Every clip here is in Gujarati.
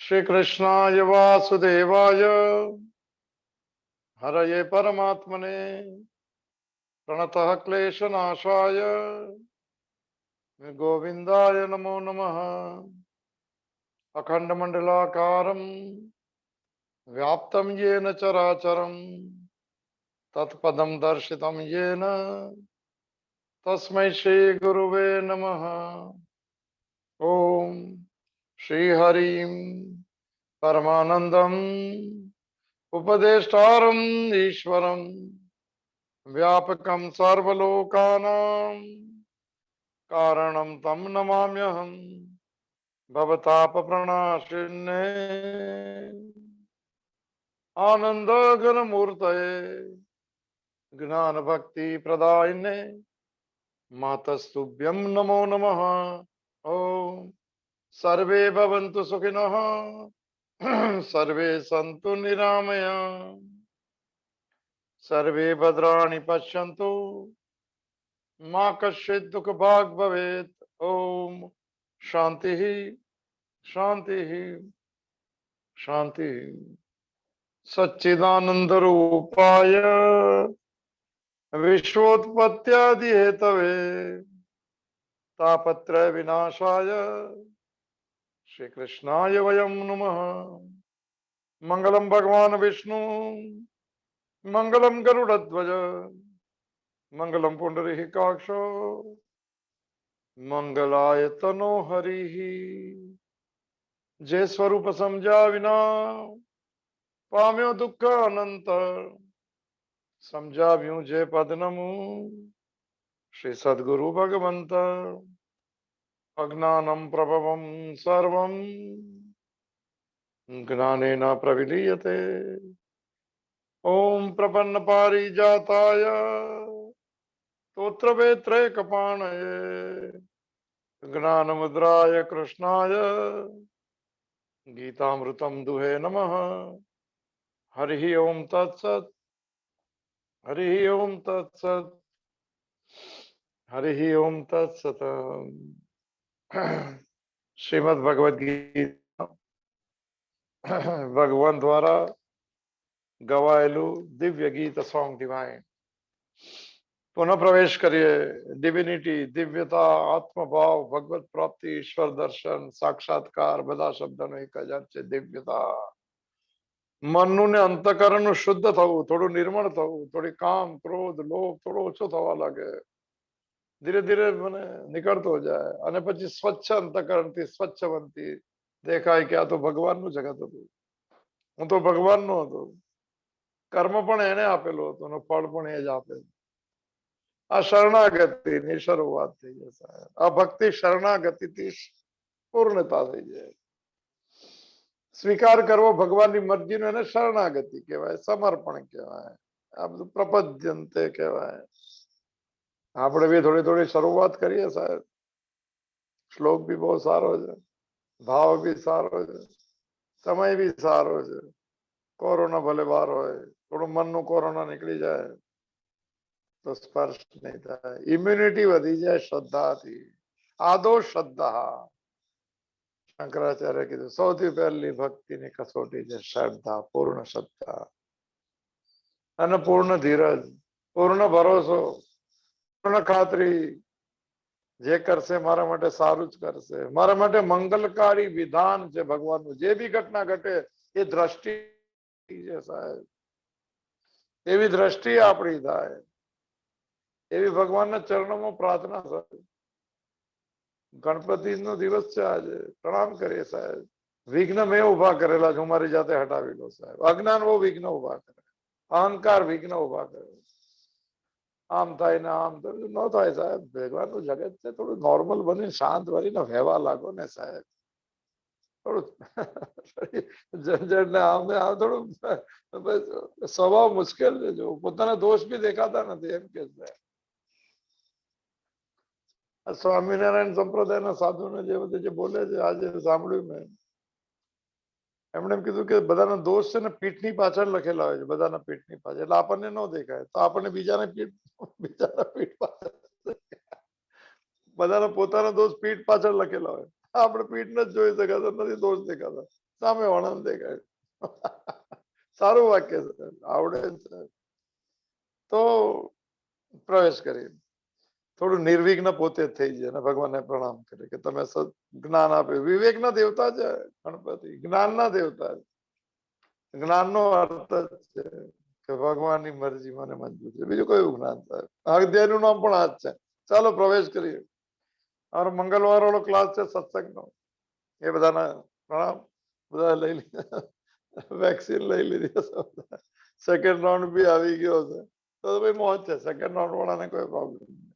श्री कृष्णाय वासुदेवाय हरये परमात्मने प्रणतः क्लेशनाशाय गोविंदाय नमो नमः। अखंडमंडलाकारं व्याप्तं येन चराचरं तत्पदं दर्शितं येन तस्मै श्री गुरुवे नमः। ओम श्री हरिं परमानंदं उपदेष्टारं ईश्वरं व्यापकं सर्वलोकानां कारणं तं नमाम्यहम् भवतापप्रणाशिन्ने आनन्दघनमूर्तये ज्ञानभक्तिप्रदायिने मातस्तुभ्यं नमो नमः। ओम सर्वे भवन्तु सुखिनः सर्वे सन्तु निरामयाः सर्वे भद्राणि पश्यन्तु मां कश्चित् दुःखभाग् भवेत्। ओम शांति शांति शांति। सच्चिदानंद रूपाय विश्वोत्पत्त्यादि हेतवे तापत्रय विनाशाय श्री कृष्णाय वयं नमः। मंगलम भगवान विष्णु मंगलम गरुड़ध्वज मंगलम पुंडरीकाक्षो मंगलाय तनो हरिः। जय स्वरूप समझा विना पाम्यो दुख अनंत समझाव्यूं जय पद नमु श्री सद्गुरु भगवंत। अज्ञानं प्रभवं सर्वं ज्ञानेन प्रविलीयते। ओम प्रपन्न पारिजाताय तोत्रवेत्रय कपाणये ज्ञानमुद्राय कृष्णाय गीतामृतं दुहे नमः। हरि ओम तत्सत् हरि ओम तत्सत् हरि ओम तत्सत्। श्रीमद् भगवद गीता भगवान द्वारा गवायलु दिव्य गीत सॉन्ग डिवाइन। पुनः प्रवेश करिए। डिविनिटी, दिव्यता, आत्मभाव, भगवत प्राप्ति, ईश्वर दर्शन, साक्षात्कार બધા શબ્દનો એક જ અર્થ છે દિવ્યતા। મનનું ને અંતઃકરણનું શુદ્ધ થવું, થોડું નિર્મળ થવું, થોડી કામ ક્રોધ લોભ થોડો ઓછો થવા લાગે, ધીરે ધીરે મને નીકળતો જાય અને પછી સ્વચ્છ અંતઃકરણથી સ્વચ્છવંતી દેખાય કે આ તો ભગવાનનું જગત હતું, હું તો ભગવાનનો હતો, કર્મ પણ એને આપેલો હતો અને ફળ પણ એ જ આપે। આ શરણાગતિની શરૂઆત થઈ જશે। આ ભક્તિ શરણાગતિથી પૂર્ણતા થઈ જાય। સ્વીકાર કરવો ભગવાનની મરજીનો એને શરણાગતિ કહેવાય, સમર્પણ કહેવાય, આ બધું પ્રપદ્યંતે કહેવાય। આપણે બી થોડી થોડી શરૂઆત કરીએ સાહેબ। શ્લોક બી બહુ સારો છે, ભાવ બી સારો છે, સમય બી સારો છે। કોરોના ભલે વાર હોય, થોડું મનનું કોરોના નીકળી જાય તો સ્પર્શ નહીં થાય, ઇમ્યુનિટી વધી જાય શ્રદ્ધાથી। આદો શ્રદ્ધા, શંકરાચાર્ય કીધું સૌથી પહેલી ભક્તિની કસોટી છે શ્રદ્ધા, પૂર્ણ શ્રદ્ધા અને પૂર્ણ ધીરજ, પૂર્ણ ભરોસો, પૂર્ણ ખાતરી। જે કરશે મારા માટે સારું જ કરશે, મારા માટે મંગલકારી વિધાન છે ભગવાનનું। જે બી ઘટના ઘટે એ દ્રષ્ટિ છે સાહેબ, એવી દ્રષ્ટિ આપણી થાય, એવી ભગવાનના ચરણોમાં પ્રાર્થના થાય। ગણપતિનો દિવસ છે આજે, પ્રણામ કરીએ સાહેબ। વિઘ્ન મેં ઉભા કરેલા છે, હું મારી જાતે હટાવી લો સાહેબ। અજ્ઞાન બહુ વિઘ્ન ઉભા કરે, અહંકાર વિઘ્ન ઉભા કરે, આમ થાય ને આમ ન થાય સાહેબ। ભગવાનનું જગત છે, થોડું નોર્મલ બની શાંત બનીને વહેવા લાગો ને સાહેબ। થોડું ઝંઝટ ને આમ ને આમ થોડું સ્વભાવ મુશ્કેલ છે। જો પોતાના દોષ બી દેખાતા નથી એમ કે છે। સ્વામિનારાયણ સંપ્રદાયના સાધુને જે બધું જે બોલે છે આજે સાંભળ્યું મેં, એમણે એમ કીધું કે બધાના દોષ છે ને પીઠની પાછળ લખેલા હોય છે, બધાના પીઠની પાછળ, એટલે આપણને ન દેખાય તો આપણને બીજાના પીઠ પાછળ, બધાના પોતાના દોષ પીઠ પાછળ લખેલા હોય, આપણે પીઠ ને જ જોઈ શકાતા નથી, દોષ દેખાતા। સામે વર્ણન દેખાય. સારું વાક્ય છે, આવડે છે તો પ્રવેશ કરી થોડું નિર્વિઘ્ન પોતે થઈ જાય અને ભગવાનને પ્રણામ કરે કે તમે જ્ઞાન આપ્યું. વિવેકના દેવતા છે ગણપતિ, જ્ઞાનના દેવતા છે. જ્ઞાનનો અર્થ જ છે કે ભગવાનની મરજી મને મંજૂર છે, બીજું કયું જ્ઞાન થાય? અધ્યાયનું નામ પણ આ જ છે. ચાલો પ્રવેશ કરીએ. અમારો મંગળવાર વાળો ક્લાસ છે સત્સંગનો. એ બધાના પ્રણામ. બધા લઈ લીધા, વેક્સિન લઈ લીધી, સેકન્ડ રાઉન્ડ બી આવી ગયો છે તો ભાઈ મોજ છે. સેકન્ડ રાઉન્ડ વાળાને કોઈ પ્રોબ્લેમ નહીં.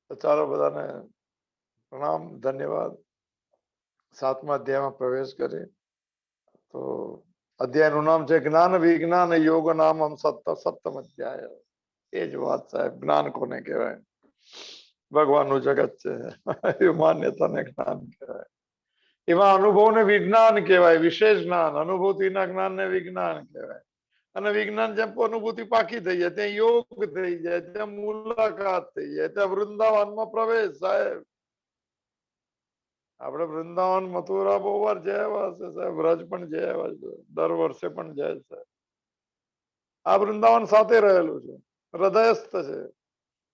તો ચાલો બધાને પ્રણામ, ધન્યવાદ. 7મા અધ્યાયમાં પ્રવેશ કરીએ. તો અધ્યાયનું નામ છે જ્ઞાન વિજ્ઞાન યોગ નામમ સપ્તમ અધ્યાય. એ જ વાત સાહેબ, જ્ઞાન કોને કહેવાય? ભગવાનનું જગત છે એ માન્યતાને જ્ઞાન કહેવાય. એમાં અનુભવને વિજ્ઞાન કહેવાય, વિશેષ જ્ઞાન. અનુભૂતિના જ્ઞાનને વિજ્ઞાન કહેવાય. અને વિજ્ઞાન જેમ અનુભૂતિ પાકી થઈ જાય ત્યાં યોગ થઈ જાય, ત્યાં મુલાકાત થઈ જાય, ત્યાં વૃંદાવનમાં પ્રવેશ. સાહેબ આપણે વૃંદાવન મથુરા બહુ વાર જયા હશે સાહેબ, વ્રજ પણ જયા છે, દર વર્ષે પણ જાય છે. આ વૃંદાવન સાથે રહેલું છે, હૃદયસ્થ છે.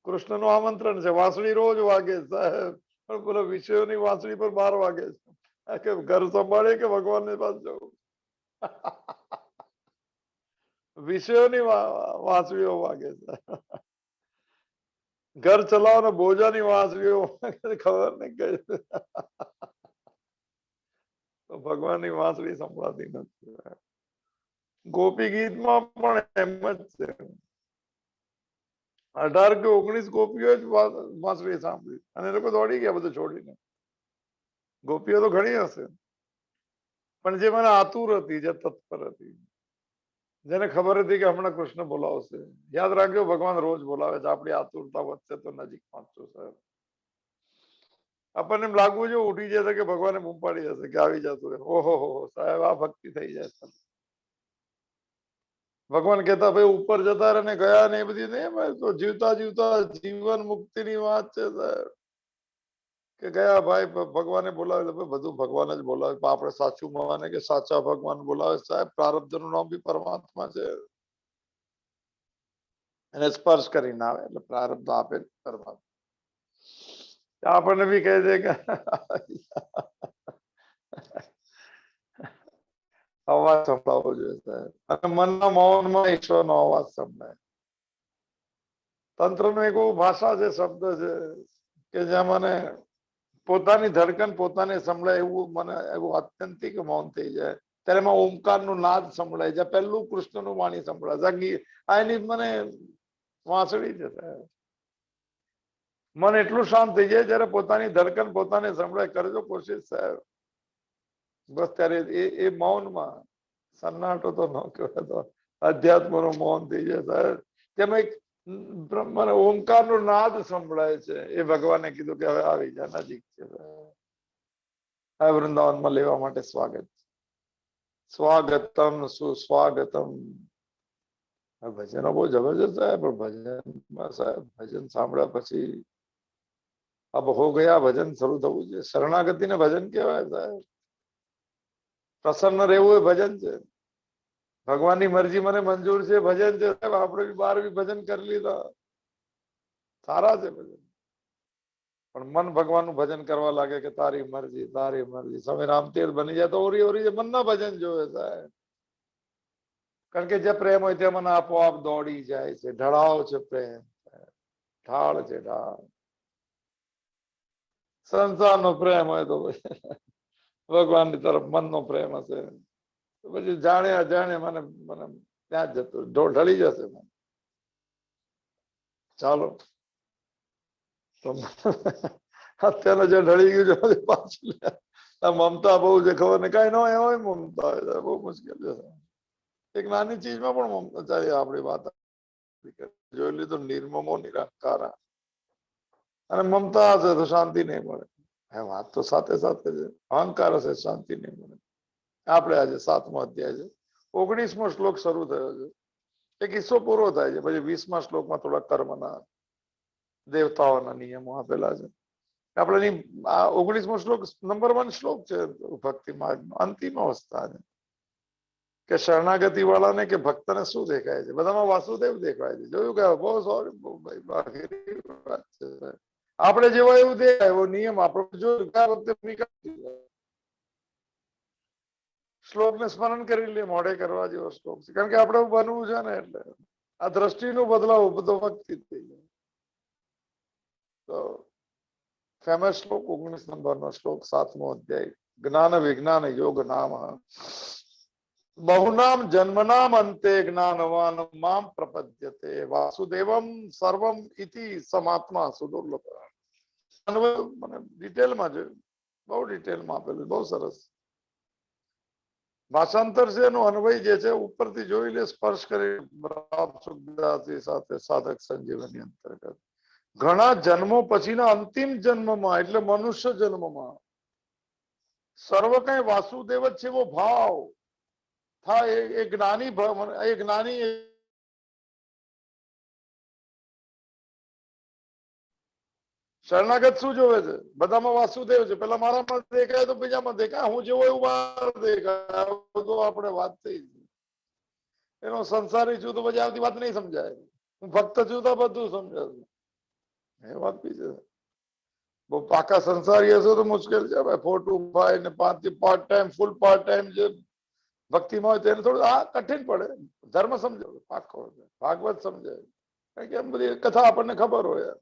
કૃષ્ણનું આમંત્રણ છે, વાંસળી રોજ વાગે સાહેબ, પણ પેલો વિષયોની વાંસળી પર 12 વાગે છે કે ઘર સંભાળે કે ભગવાનની પાસે જવું. વિષયોની વાંસળીઓ વાગે છે. ઘર ચલાવવાના બોજાની વાંસળીઓ ખબર નહીં કઈ. તો ભગવાનની વાંસળી સંભળાતી નથી. ગોપી ગીતમાં પણ એમ જ છે. 18 કે 19 ગોપીઓ જ વાંસળી સાંભળી અને એ લોકો દોડી ગયા બધું છોડીને. ગોપીઓ તો ઘણી હશે પણ જે મને આતુર હતી, જે તત્પર હતી, જેને ખબર હતી કે હમણાં કૃષ્ણ બોલાવશે. યાદ રાખજો ભગવાન રોજ બોલાવે છે. આપણી આતુરતા વધશે તો નજીક પહોંચશું સાહેબ. આપણને એમ લાગવું જોઈએ ઉઠી જશે કે ભગવાને બૂમ પાડી જશે કે આવી જતું. ઓહો સાહેબ, આ ભક્તિ થઈ જાય. ભગવાન કહેતા ભાઈ ઉપર જતા રહે ને ગયા ને એ બધી નહીં, તો જીવતા જીવતા જીવન મુક્તિની વાત છે સાહેબ. કે ગયા ભાઈ ભગવાને બોલાવે બધું ભગવાન જ બોલાવે. આપણે સાચું માને કે સાચા ભગવાન બોલાવે સાહેબ. પ્રારબ્ધનું નામ બી પરમાત્મા છે. એને સ્પર્શ કરીને આવે એટલે પ્રારબ્ધ આપે પરમાત્મા. આપણને બી કહે છે કે અવાજ સંભળાવવો જોઈએ સાહેબ. અને મનના મૌનમાં ઈશ્વરનો અવાજ સંભળાય. તંત્રનો એક એવો ભાષા છે, શબ્દ છે કે જ્યાં મને પોતાની ધડકન પોતાને સંભળાય એવું મને એવું આત્યંતિક મૌન થઈ જાય. ત્યારે એમાં ઓમકારનું નાદ સંભળાય જાય. પહેલું કૃષ્ણનું વાણી સંભળાય. આ એની મને વાંસળી છે સાહેબ. મન એટલું શાંત થઈ જાય જયારે પોતાની ધડકન પોતાને સંભળાય. કરજો કોશિશ સાહેબ. બસ ત્યારે એ મૌનમાં સન્નાટો તો ન કહેવાય, તો અધ્યાત્મનું મૌન થઈ જાય સાહેબ. તેમાં એક મને ઓમકારનો નાદ સંભળાય છે. એ ભગવાને કીધું કે હવે આવી જા, નજીક છે. હવે વૃંદાવનમાં લેવા માટે સ્વાગત. સ્વાગતમ સુસ્વાગતમ. ભજનો બહુ જબરજસ્ત સાહેબ. પણ ભજનમાં સાહેબ ભજન સાંભળ્યા પછી અબ હો ગયા ભજન શરૂ થવું છે. શરણાગતિને ભજન કહેવાય સાહેબ. પ્રસન્ન રહેવું એ ભજન છે. ભગવાનની મરજી મને મંજૂર છે ભજન છે સાહેબ. આપણે બી 12 બી ભજન કરી લીધા, સારા છે ભજન. પણ મન ભગવાનનું ભજન કરવા લાગે કે તારી મરજી તારી મરજી. સમય રામતીર્થ બની જાય તો ઓરી ઓરી મનના ભજન જોવે સાહેબ. કારણ કે જે પ્રેમ હોય તે મને આપોઆપ દોડી જાય છે. ઢળાવ છે પ્રેમ, ઢાળ છે ઢાળ. સંસારનો પ્રેમ હોય તો ભગવાનની તરફ મનનો પ્રેમ હશે તો પછી જાણે અજાણે મને મને ત્યાં જ જતું ઢળી જશે. ચાલો અત્યારે જે ઢળી ગયું છે પાછું મમતા બહુ છે. ખબર ને કઈ ન હોય મમતા હોય બહુ મુશ્કેલ છે. એક નાની ચીજમાં પણ મમતા ચાલી. આપણી વાત જોઈ લીધું નિર્મમો નિરંકારા. અને મમતા હશે તો શાંતિ નહીં મળે. વાત તો સાથે સાથે છે. અહંકાર હશે શાંતિ નહીં મળે. આપણે આજે 7મો અધ્યાય છે. 19મો શ્લોક શરૂ થયો છે. એક કિસ્સો પૂરો થાય છે. પછી 20મા શ્લોકમાં થોડા કર્મના દેવતાઓના નિયમો આપેલા છે. આપણે 19મો શ્લોક નંબર 1 શ્લોક છે ભક્તિ માર્ગનો અંતિમ અવસ્થા છે કે શરણાગતિ વાળાને કે ભક્તને શું દેખાય છે? બધામાં વાસુદેવ દેખાય છે. જોયું કે બહુ સોરી ભાઈ બાકી વાત છે. આપણે જેવો એવું દેખાય એવો નિયમ આપણે જો શ્લોકને સ્મરણ કરી લે, મોઢે કરવા જેવો શ્લોક છે. કારણ કે આપણે બનવું છે ને, એટલે આ દ્રષ્ટિનો બદલાવ બધો ભક્તિ થઈ જાય. તો ફેમસ શ્લોક 19 નંબરનો શ્લોક 7મો અધ્યાય જ્ઞાન વિજ્ઞાન યોગ નામ બહુનામ જન્મનામ અંતે જ્ઞાનવાન મામ પ્રપદ્યતે વાસુદેવમ સર્વમ ઇતિ સમાત્મા સુદુર્લભ. મને ડિટેલમાં જોયું, બહુ ડિટેલમાં આપેલું, બહુ સરસ ભાષાંતર છે. એનો અન્વય જે છે ઉપરથી જોઈ લે, સ્પર્શ કરી સાથે સાધક સંજીવની અંતર્ગત ઘણા જન્મો પછીના અંતિમ જન્મમાં એટલે મનુષ્ય જન્મમાં સર્વ કઈ વાસુદેવ જ છે એવો ભાવ થાય. એ જ્ઞાની એ જ્ઞાની શરણાગત શું જોવે છે? બધામાં વાસુદેવ છે. પેલા મારામાં દેખાય તો બીજામાં દેખાય, હું જેવો એવું બહાર દેખાય. તો આપણે વાત થઈ એનો સંસારી છું તો પછી આવતી વાત નહીં સમજાય. હું ભક્ત છું તો બધું સમજાય. એ વાત બી છે. બહુ પાકા સંસારી હશે તો મુશ્કેલ છે ભાઈ. 4 to 5 ને 5 થી પાર્ટ ટાઈમ ફૂલ પાર્ટ ટાઈમ જે ભક્તિમાં હોય તેને થોડું કઠિન પડે. ધર્મ સમજો પાકો, ભાગવત સમજાય. કારણ કે એમ બધી કથા આપણને ખબર હોય.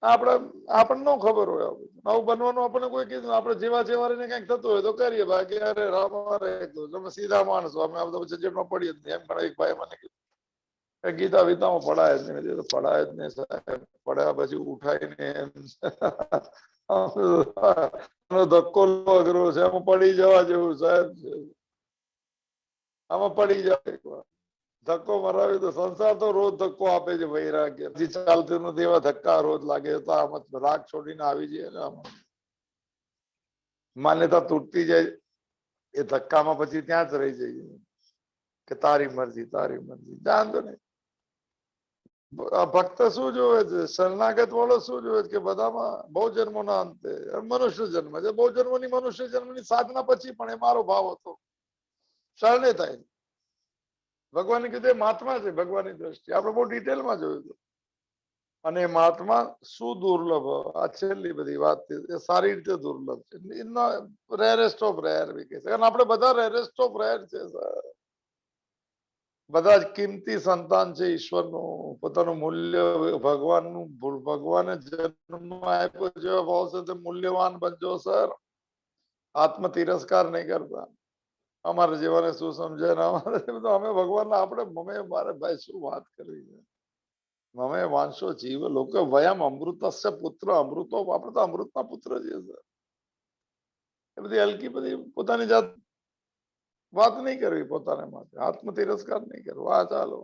આપણને ન ખબર હોય. નવું બનવાનું આપણને કોઈ કીધું, આપણે જેવા જેવા રહીને કંઈક થતું હોય તો કરીએ. બાકી અરે રામ તમે સીધા માણસો, અમે જેટમાં પડીએ જ નહીં. એમ પણ એક ભાઈ મને કીધું ગીતા વીતામાં પડાય જ નહીં. પડાય જ નહીં સાહેબ. પડ્યા પછી ઉઠાઈને ધક્કો અઘરો છે. આમાં પડી જવા જેવું સાહેબ છે. આમાં પડી જાય એક વાર ધક્કો મરાવી તો સંસાર તો રોજ ધક્કો આપે છે. વૈરાગ્ય ચાલતું નથી એવા ધક્કા રોજ લાગે તો આમ રાગ છોડીને આવી જઈએ ને આમાં માન્યતા તૂટતી જાય. એ ધક્કામાં પછી ત્યાં જ રહી જઈએ કે તારી મરજી તારી મરજી. જાણતો નહીં ભક્ત શું જોવે છે? શરણાગત વાળો શું જોવે છે? કે બધામાં બહુ જન્મોના અંતે મનુષ્ય જન્મ છે. બહુ જન્મોની મનુષ્ય જન્મની સાધના પછી પણ એ મારો ભાવ હતો. શરણે થાય. ભગવાને કીધું એ મહાત્મા છે. ભગવાનની દ્રષ્ટિ આપણે બહુ ડિટેલમાં જોયું હતું. અને મહાત્મા શું દુર્લભ, આ છેલ્લી બધી વાત એ સારી રીતે દુર્લભ છે. રેરેસ્ટ ઓફ રેર બી કહે છે. કારણ આપણે બધા રેરેસ્ટ ઓફ રેર છે. બધા જ કિંમતી સંતાન છે ઈશ્વરનું. પોતાનું મૂલ્ય ભગવાનનું, ભગવાને જન્મ આપ્યો જેવા ભાવ છે તે મૂલ્યવાન બનજો સર. આત્મ તિરસ્કાર નહીં કરતા. અમારે જેવાને શું સમજે ને અમારે અમે ભગવાન આપણે મમે મારે ભાઈ શું વાત કરવી છે. મમે વાંશો જીવ લોકો વયમ અમૃતસ્ય પુત્ર અમૃતો. આપણે તો અમૃતના પુત્ર છીએ સર. એ બધી હલકી બધી પોતાની જાત વાત નહીં કરવી. પોતાને માટે આત્મ તિરસ્કાર નહીં કરવો. આ ચાલો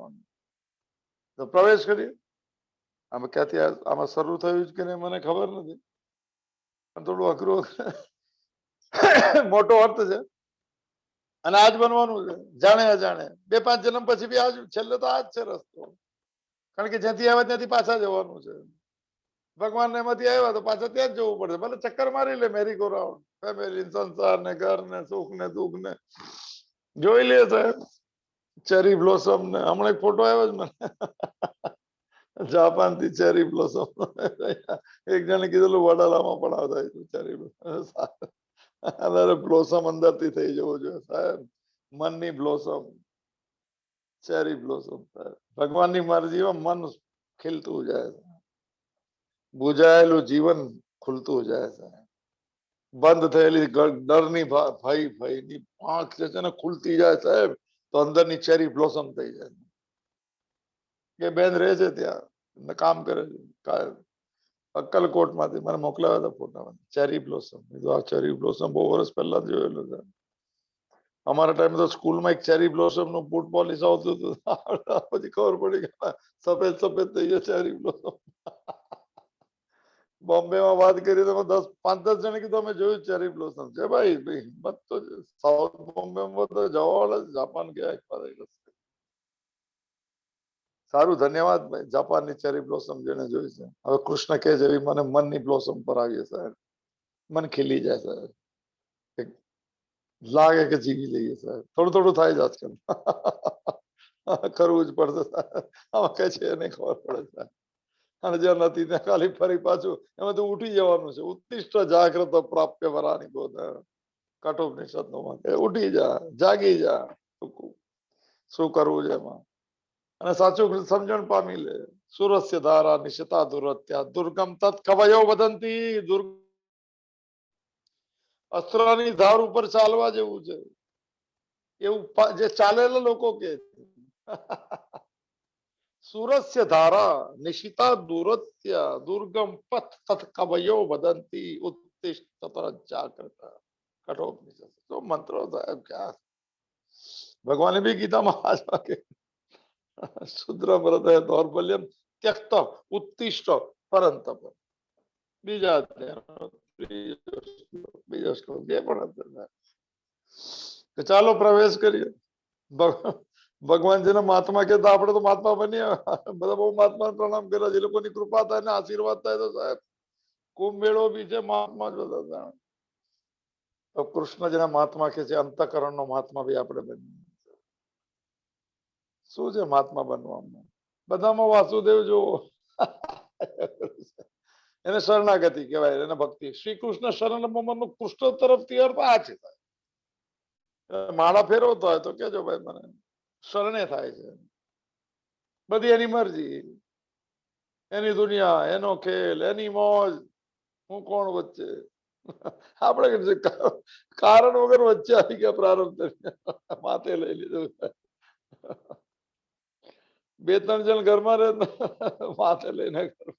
તો પ્રવેશ કરીએ. આમાં ક્યાંથી આમાં શરૂ થયું કે નહીં મને ખબર નથી. પણ થોડું અઘરું મોટો અર્થ છે. અને આજ બનવાનું છે. જાણે અજાણે 2-5 જન્મ પછી બી આજ છેલ્લે તો આજ છે રસ્તો. કારણ કે જ્યાંથી આવ્યા ત્યાંથી પાછા જવાનું છે. ભગવાન એમાંથી આવ્યા તો પાછા ત્યાં જ જવું પડશે. ભલે ચક્કર મારી લે મેરી ગો રાઉન્ડ. ફેમિલી, સંસાર ને ઘર ને સુખ ને દુઃખ ને જોઈ લે સાહેબ. ચેરી બ્લોસમ ને હમણાં એક ફોટો આવ્યો જ મને જાપાન થી ચેરી બ્લોસમ. એક જણે કીધેલું વડાલામાં પણ આવતા ચેરી બ્લોસમ અંદર થી થઈ જવું જોઈએ સાહેબ. મનની બ્લોસમ, ચેરી બ્લોસમ. ભગવાનની મરજીમાં મન ખીલતું જાય. બુજાયેલું જીવન ખુલતું જાય સાહેબ. બંધ થયેલી ડરની ભયની આંખ છે ને ખુલતી જાય સાહેબ. તો અંદરની ચેરી બ્લોસમ થઈ જાય. કે બેન રહે છે ત્યાં કામ કરે છે અક્કલકોટમાંથી. મને મોકલાવ્યા હતા ફોટા. Cherry blossom. આ ચેરી બ્લોસમ બહુ વર્ષ પહેલા જોયેલું છે. અમારા ટાઈમે તો સ્કૂલમાં એક ચેરી બ્લોસમ નું બૂટ પોલિશ આવતું હતું. પછી ખબર પડી કે સફેદ સફેદ થઈ ગયો ચેરી બ્લોસમ. બોમ્બેમાં વાત કરી તો 5-10 જણે કીધું અમે જોયું ચેરી બ્લોસમ છે. ભાઈ હિંમત તો સાઉથ બોમ્બેમાં તો જવા વાળા જાપાન ગયા. સારું, ધન્યવાદ ભાઈ. જાપાનની ચેરી બ્લોસમ જેને જોઈ છે, હવે કૃષ્ણ કે જેવી મને મનની બ્લોસમ પર આવીએ સાહેબ. મન ખીલી જાય સાહેબ, લાગે કે જીવી લઈએ સાહેબ. થોડું થોડું થાય જ આજકાલ. કરવું જ પડશે સાહેબ. આમાં કઈ છે નહીં ખબર પડે સાહેબ. અને જ્યાં નથી ત્યાં ખાલી ફરી પાછું એમાં તો ઉઠી જવાનું છે. ઉત્તિષ્ઠ જાગ્રત પ્રાપ્ય વરાની બોધ. કઠોપનિષદ નો ઉઠી જા, જાગી જા, શું કરવું છે એમાં. અને સાચું સમજણ પામી લે. સુરસ્ય ધારા નિશિતા દુરત્યા દુર્ગમ તત્ કવયો વદંતી. અસ્ત્રની ધાર ઉપર ચાલવા જેવું છે એવું જે ચાલેલા લોકો કે સુરસ્ય ધારા નિશિતા દુરત્યા દુર્ગમ પથ તત્ કવયો વદંતી ઉત્તિષ્ઠ જાગ્રત. કઠોપનિષદ તો મંત્રો સાહેબ ક્યાં. ભગવાને બી ગીતામાં આ જ વાક્ય, શુદ્ર હૃદય દૌર્બલ્યમ ત્યક્ત ઉત્તિષ્ઠ પરંતપ. બીજા બીજો શ્લોક જે પણ હતો. ચાલો પ્રવેશ કરીએ. ભગવાનજીને મહાત્મા કહેતા આપણે તો મહાત્મા બનીએ. બધા બહુ મહાત્મા પ્રણામ કર્યા. જે લોકોની કૃપા થાય ને આશીર્વાદ થાય તો સાહેબ કુંભ મેળો બી છે, મહાત્મા જ બધા. કૃષ્ણ જેના મહાત્મા કે છે, અંતઃકરણ નો મહાત્મા બી આપણે બનીએ. શું છે મહાત્મા બનવામાં? બધામાં વાસુદેવ જોવો. એને શરણાગતિ કહેવાય, એને ભક્તિ. શ્રી કૃષ્ણ શરણ મમનો કૃષ્ણ તરફથી અર્થ આ છે. માળા ફેરવતો હોય તો કેજો ભાઈ મને. શરણે થાય છે. બધી એની મરજી, એની દુનિયા, એનો ખેલ, એની મોજ. હું કોણ વચ્ચે? આપણે કારણ વગર વચ્ચે આવી ગયા. પ્રારંભ માથે લઈ લીધું. બે ત્રણ જણ ઘરમાં રહે, માથે લઈને ઘર.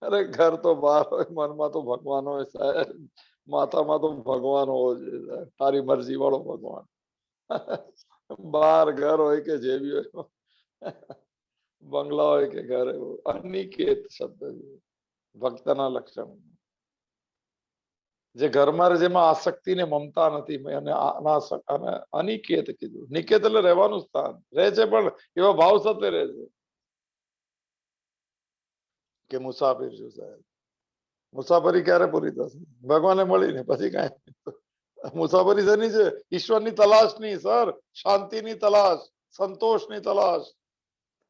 અરે ઘર તો બહાર હોય, મનમાં તો ભગવાન હોય સાહેબ. માથામાં તો ભગવાન હોવો જોઈએ. તારી મરજી વાળો ભગવાન. બહાર ઘર હોય કે જેવી હોય, બંગલા હોય કે ઘર, અનિકેત શબ્દ છે ભક્તના લક્ષણ. જે ઘરમાં જેમાં આસક્તિ ને મમતા નથી, અને અનિકેત કીધું. નિકેત એટલે રહેવાનું સ્થાન. રહે છે પણ એવા ભાવ સાથે રહે છે કે મુસાફિર છું સાહેબ. મુસાફરી ક્યારે પૂરી થશે? ભગવાનને મળીને પછી કાંઈ. મુસાફરી શેની છે? ઈશ્વરની તલાશની સર. શાંતિની તલાશ, સંતોષની તલાશ,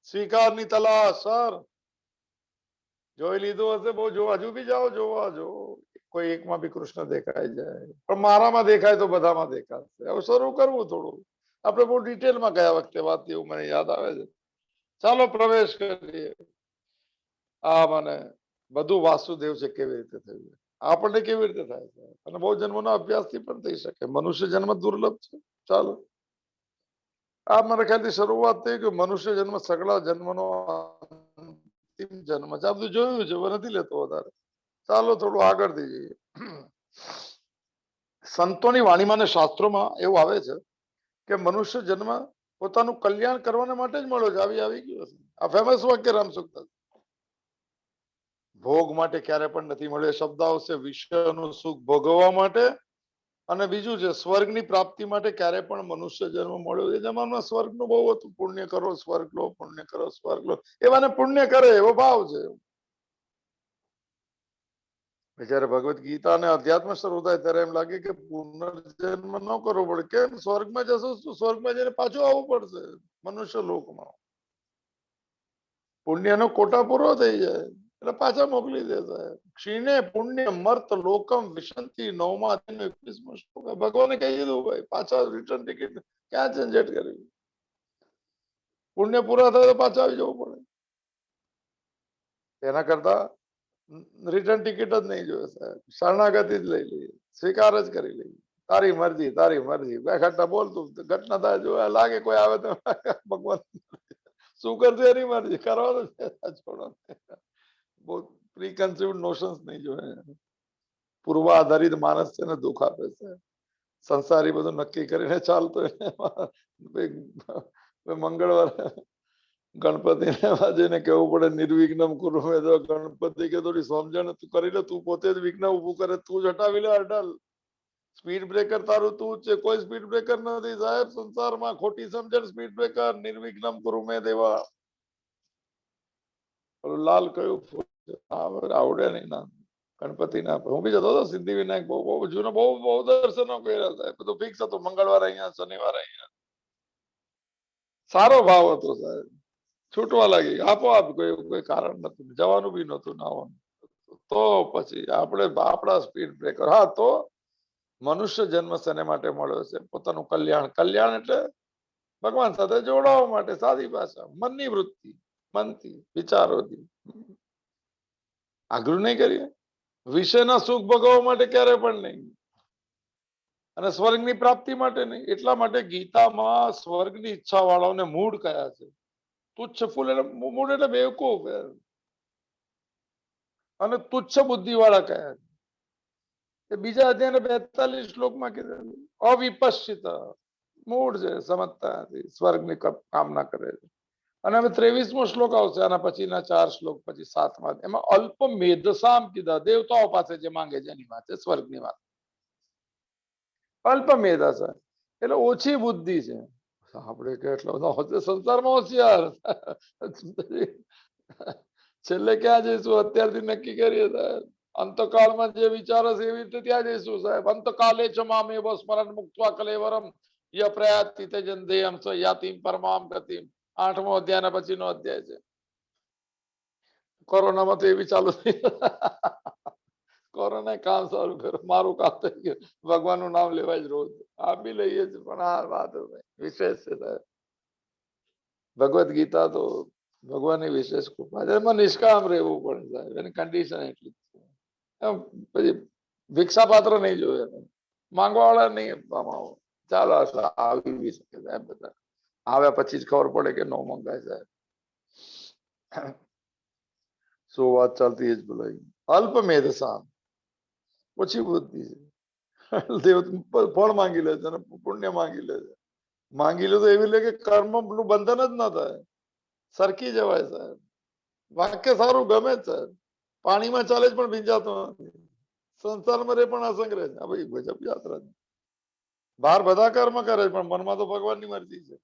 સ્વીકારની તલાશ સર. જોઈ લીધું હશે બહુ. જો હજુ બી જાઓ, જોવા જો. કોઈ એકમાં બી કૃષ્ણ દેખાય જાય, પણ મારામાં દેખાય તો બધામાં દેખાશે. હવે શરૂ કરવું થોડું. આપણે બહુ ડિટેલમાં ગયા વખતે વાત, એવું મને યાદ આવે છે. ચાલો પ્રવેશ કરીએ. આ મને બધું વાસુદેવ છે કેવી રીતે થયું, આપણને કેવી રીતે થાય છે, અને બહુ જન્મોના અભ્યાસથી પણ થઈ શકે. મનુષ્ય જન્મ દુર્લભ છે. ચાલો, આ મારા ખ્યાલથી શરૂઆત થઈ કે મનુષ્ય જન્મ સગળા જન્મનો અંતિમ જન્મ છે. આ બધું જોયું છે, નથી લેતો વધારે. ચાલો થોડું આગળથી જઈએ. સંતોની વાણીમાં અને શાસ્ત્રોમાં એવું આવે છે કે મનુષ્ય જન્મ પોતાનું કલ્યાણ કરવા માટે જ મળ્યો છે. આવી ગયું છે. આ ફેમસ વાક્ય રામસુખદાસ. ભોગ માટે ક્યારે પણ નથી મળ્યો. શબ્દ આવશે વિશ્વનું સુખ ભોગવવા માટે. અને બીજું છે સ્વર્ગની પ્રાપ્તિ માટે ક્યારે પણ મનુષ્ય જન્મ મળ્યો. એ જમાનામાં સ્વર્ગનું બહુ હતું. પુણ્ય કરો સ્વર્ગ લો, પુણ્ય કરો સ્વર્ગ લો. એવાને પુણ્ય કરે એવો ભાવ છે. જયારે ભગવદ ગીતા અને અધ્યાત્મ શરૂ થાય ત્યારે એમ લાગે કે પુનર્જન્મ ન કરવો પડે. કેમ? સ્વર્ગમાં જશું, સ્વર્ગમાં જઈને પાછું આવવું પડશે મનુષ્ય લોકમાં. પુણ્યનો કોટા પૂરો થઈ જાય એટલે પાછા મોકલી દે સાહેબ. ક્ષીણે પુણ્ય મર્ત લોકમ વિશંતિ 9મા અધ્યાયનો 21મો શ્લોક. ભગવાને કહી દીધું ભાઈ, પાછા રિટર્ન ટિકિટ ક્યાં ઝંઝટ કરવી. પુણ્ય પૂરા થાય તો પાછા આવી જવું પડે. એના કરતા રિટર્ન ટિકિટ જ નહીં જોઈએ સાહેબ. શરણાગતિ જ લઈ લઈએ, સ્વીકાર જ કરી લઈએ. તારી મરજી, તારી મરજી. બે ઘટના બોલતું ઘટના થાય જોયા લાગે કોઈ આવે તો ભગવાન શું કરશે એની મરજી. કરવાનું છે. છોડો. બહુ પ્રીકન્સીવ્ડ નોશન્સ નહીં જોઈએ. પૂર્વ આધારિત માણસ છે ને દુઃખ આપે છે. સંસારી બધું નક્કી કરીને ચાલતો મંગળવારે ગણપતિને જઈને કેવું પડે નિર્વિઘ્નમ કુરુ મે દેવ. ગણપતિ કે થોડી સમજણ તું કરી લે. તું પોતે જ વિઘ્ન ઉભું કરે, તું જ હટાવી લે. અડલ સ્પીડ બ્રેકર તારું તું છે. કોઈ સ્પીડ બ્રેકર નથી સાહેબ સંસારમાં. ખોટી સમજણ સ્પીડ બ્રેકર. નિર્વિઘ્નમ કુરુ મે દેવા. લાલ કયું ફૂલ છે? આવડે નહીં ના. ગણપતિ ના હું બી જતો હતો સિદ્ધિ વિનાયક, બહુ જૂનો, બહુ દર્શનો કર્યા હતા. બધું ફિક્સ હતું, મંગળવારે અહીંયા, શનિવારે અહીંયા. સારો ભાવ હતો સાહેબ, છૂટવા લાગી આપોઆપ, કોઈ કારણ નતું, જવાનું બી નતું, નાવાનું. તો પછી આપણા સ્પીડ બ્રેકર. હા, તો મનુષ્ય જન્મ શેને માટે મળ્યો છે? પોતાનું કલ્યાણ. કલ્યાણ એટલે ભગવાન સાથે જોડાવા માટે, સાદી ભાષા, મનની વૃત્તિ, મનથી, વિચારોથી. આગ્રહ નહીં કરીએ વિષયના સુખ ભોગવવા માટે, ક્યારે પણ નહીં, અને સ્વર્ગની પ્રાપ્તિ માટે નહીં. એટલા માટે ગીતામાં સ્વર્ગની ઈચ્છા વાળાઓને મૂળ કયા છે? તુચ્છ ફૂલ એટલે મૂળ એટલે બેવકૂફ, અને તુચ્છ બુદ્ધિ વાળા કયા છે? બીજા અધ્યાય 42 શ્લોકમાં કીધેલું. અવિપશ્ચિત મૂળ છે, સમજતા નથી, સ્વર્ગની કામના કરે છે. અને હવે 23મો શ્લોક આવશે આના પછીના 4 શ્લોક પછી 7મા. એમાં અલ્પ મેધસામ કીધા, દેવતાઓ પાસે જે માંગે છે એની વાત છે, સ્વર્ગની વાત. અલ્પ મેધા એટલે ઓછી બુદ્ધિ છે. આપણે કેટલો સંસારમાં હોશિયાર, છેલ્લે ક્યાં જઈશું? અત્યારથી નક્કી કરીએ સાહેબ. અંતકાળમાં જે વિચારો છે એવી રીતે ત્યાં જઈશું સાહેબ. અંતકાલે ચ મામેવ સ્મરણ મુક્ત્વા કલેવરમ ય પ્રયાતિ તે જંધેયમ સ યાતિમ પરમામ ગતિમ. 8મો અધ્યાયના પછીનો અધ્યાય છે. કોરોનામાં તો એવી ચાલુ થઈ. કોરોના કામ સારું કર્યું, મારું કામ થઈ ગયું. ભગવાનનું નામ લેવાય જ રોજ, આપી લઈએ છીએ. પણ આ વાત વિશેષ છે સાહેબ. ભગવદ ગીતા તો ભગવાનની વિશેષ કૃપા છે. એમાં નિષ્કામ રહેવું પડે સાહેબ, એની કન્ડિશન એટલી પછી ભિક્ષા પાત્ર નહીં જોઈએ, માંગવા વાળા નહીં આપવામાં આવો. ચાલો આવી બી શકે સાહેબ, બધા આવ્યા પછી જ ખબર પડે કે ન મંગાય સાહેબ. શું વાત ચાલતી જ બોલાય. અલ્પ મેધસા, ઓછી બુદ્ધિ છે. દેવ ફળ માંગી લે છે અને પુણ્ય માંગી લે છે. માંગી લે તો એવી લે કે કર્મ નું બંધન જ ના થાય, સરકી જવાય સાહેબ. વાક્ય સારું ગમે જ સાહેબ, પાણીમાં ચાલે જ પણ ભીંજાતો નથી, સંસારમાં રે પણ અસંગ રહે છે. આ ભાઈ ગજબ યાત્રા છે. બહાર બધા કર્મ કરે છે પણ મનમાં તો ભગવાનની મરજી છે.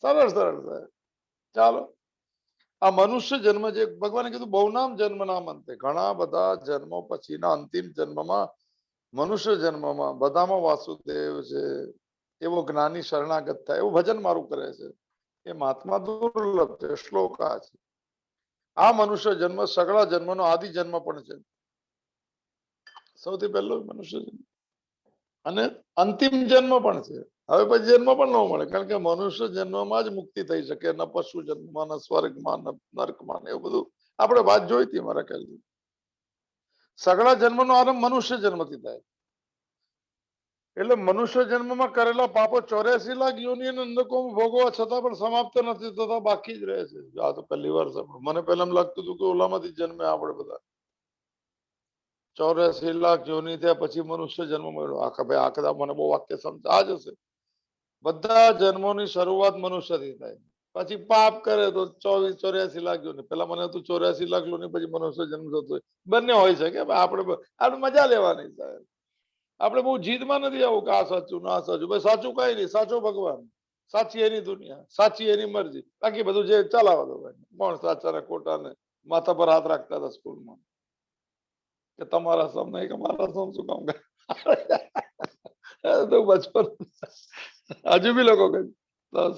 સરળ સરળ સાહેબ. ચાલો, આ મનુષ્ય જન્મ જે ભગવાને કીધું બહુ નામ જન્મ નામ અંતે, ઘણા બધા જન્મો પછીના અંતિમ જન્મમાં, મનુષ્ય જન્મમાં બધામાં વાસુદેવ છે એવો જ્ઞાની શરણાગત થાય, એવું ભજન મારું કરે છે એ મહાત્મા દુર્લભ છે. શ્લોક આ છે. આ મનુષ્ય જન્મ સગળા જન્મનો આદિ જન્મ પણ છે, સૌથી પહેલો મનુષ્ય જન્મ, અને અંતિમ જન્મ પણ છે. હવે પછી જન્મ પણ ન મળે, કારણ કે મનુષ્ય જન્મમાં જ મુક્તિ થઈ શકે, ન પશુ જન્મમાં, ન સ્વર્ગમાં, ન નર્કમાં. એવું બધું આપણે વાત જોઈ હતી મારા ખ્યાલથી. સગળા જન્મનો આરંભ મનુષ્ય જન્મથી થાય. એટલે મનુષ્ય જન્મમાં કરેલા પાપો 84 લાખ યોનિ નંદકો ભોગવવા છતાં પણ સમાપ્ત નથી થતા, બાકી જ રહે છે. આ તો પહેલી વાર સાંભળ્યું. મને પહેલા એમ લાગતું હતું કે ઓલામાંથી જન્મે આપણે બધા. 84 લાખ યોનિ થયા પછી મનુષ્ય જન્મ મળ્યો. આખા ભાઈ આ કદાચ મને બહુ વાક્ય સમજા જ હશે. બધા જન્મોની શરૂઆત મનુષ્યથી થાય, પછી પાપ કરે તો 84 લાખ યોનિ. પેલા મને હતું 84 લાખ યોનિ પછી મનુષ્ય જન્મ થતો હોય. બંને હોય છે કે આપણે મજા લેવાની સાહેબ. આપણે બહુ જીદમાં નથી આવું કે આ સાચું ના સાચું. ભાઈ સાચું કઈ નહીં, સાચો ભગવાન, સાચી એની દુનિયા, સાચી એની મરજી. બાકી બધું જે ચલાવવા દો ભાઈ. કોણ સાચા ને ખોટા ને માથા પર હાથ રાખતા હતા સ્કૂલમાં કે તમારા સમ નહીં કે મારા સમ શું કામ કરે. તો બચપન હજુ બી લોકો કહે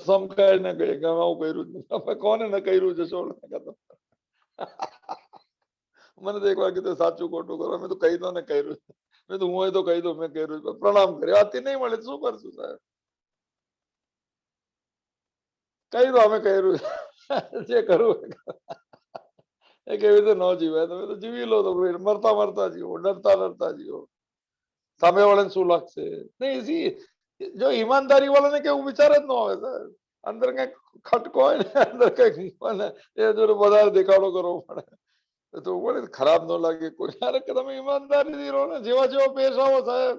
સમ કહે ને કહે કે આવું કર્યું જ નહીં. કોને ન કર્યું છે છોડ. મને તો એક વાર કીધું સાચું ખોટું કરો, મેં તો કહી દો ને કર્યું. મેં તો હું હોય તો કહી દઉં મેં કર્યું, પ્રણામ કર્યો. આથી નહીં મળે શું કરશું સાહેબ? કહી દો અમે કર્યું, જે કરવું એ કેવી રીતે ન જીવાય. તમે તો જીવી લો, તો મરતા મરતા જીવો, ડરતા ડરતા જીવો. સામે વાળાને શું લાગશે? નહીં, જો ઈમાનદારી વાળાને કેવું વિચાર જ ન આવે સાહેબ. અંદર કઈક ખટકો હોય ને, અંદર કઈક એ જોડે વધારે દેખાડો કરવો પડે તો વળી ખરાબ ન લાગે કોઈ. અરે તમે ઈમાનદારી રહો ને, જેવા જેવા પેશ આવો સાહેબ.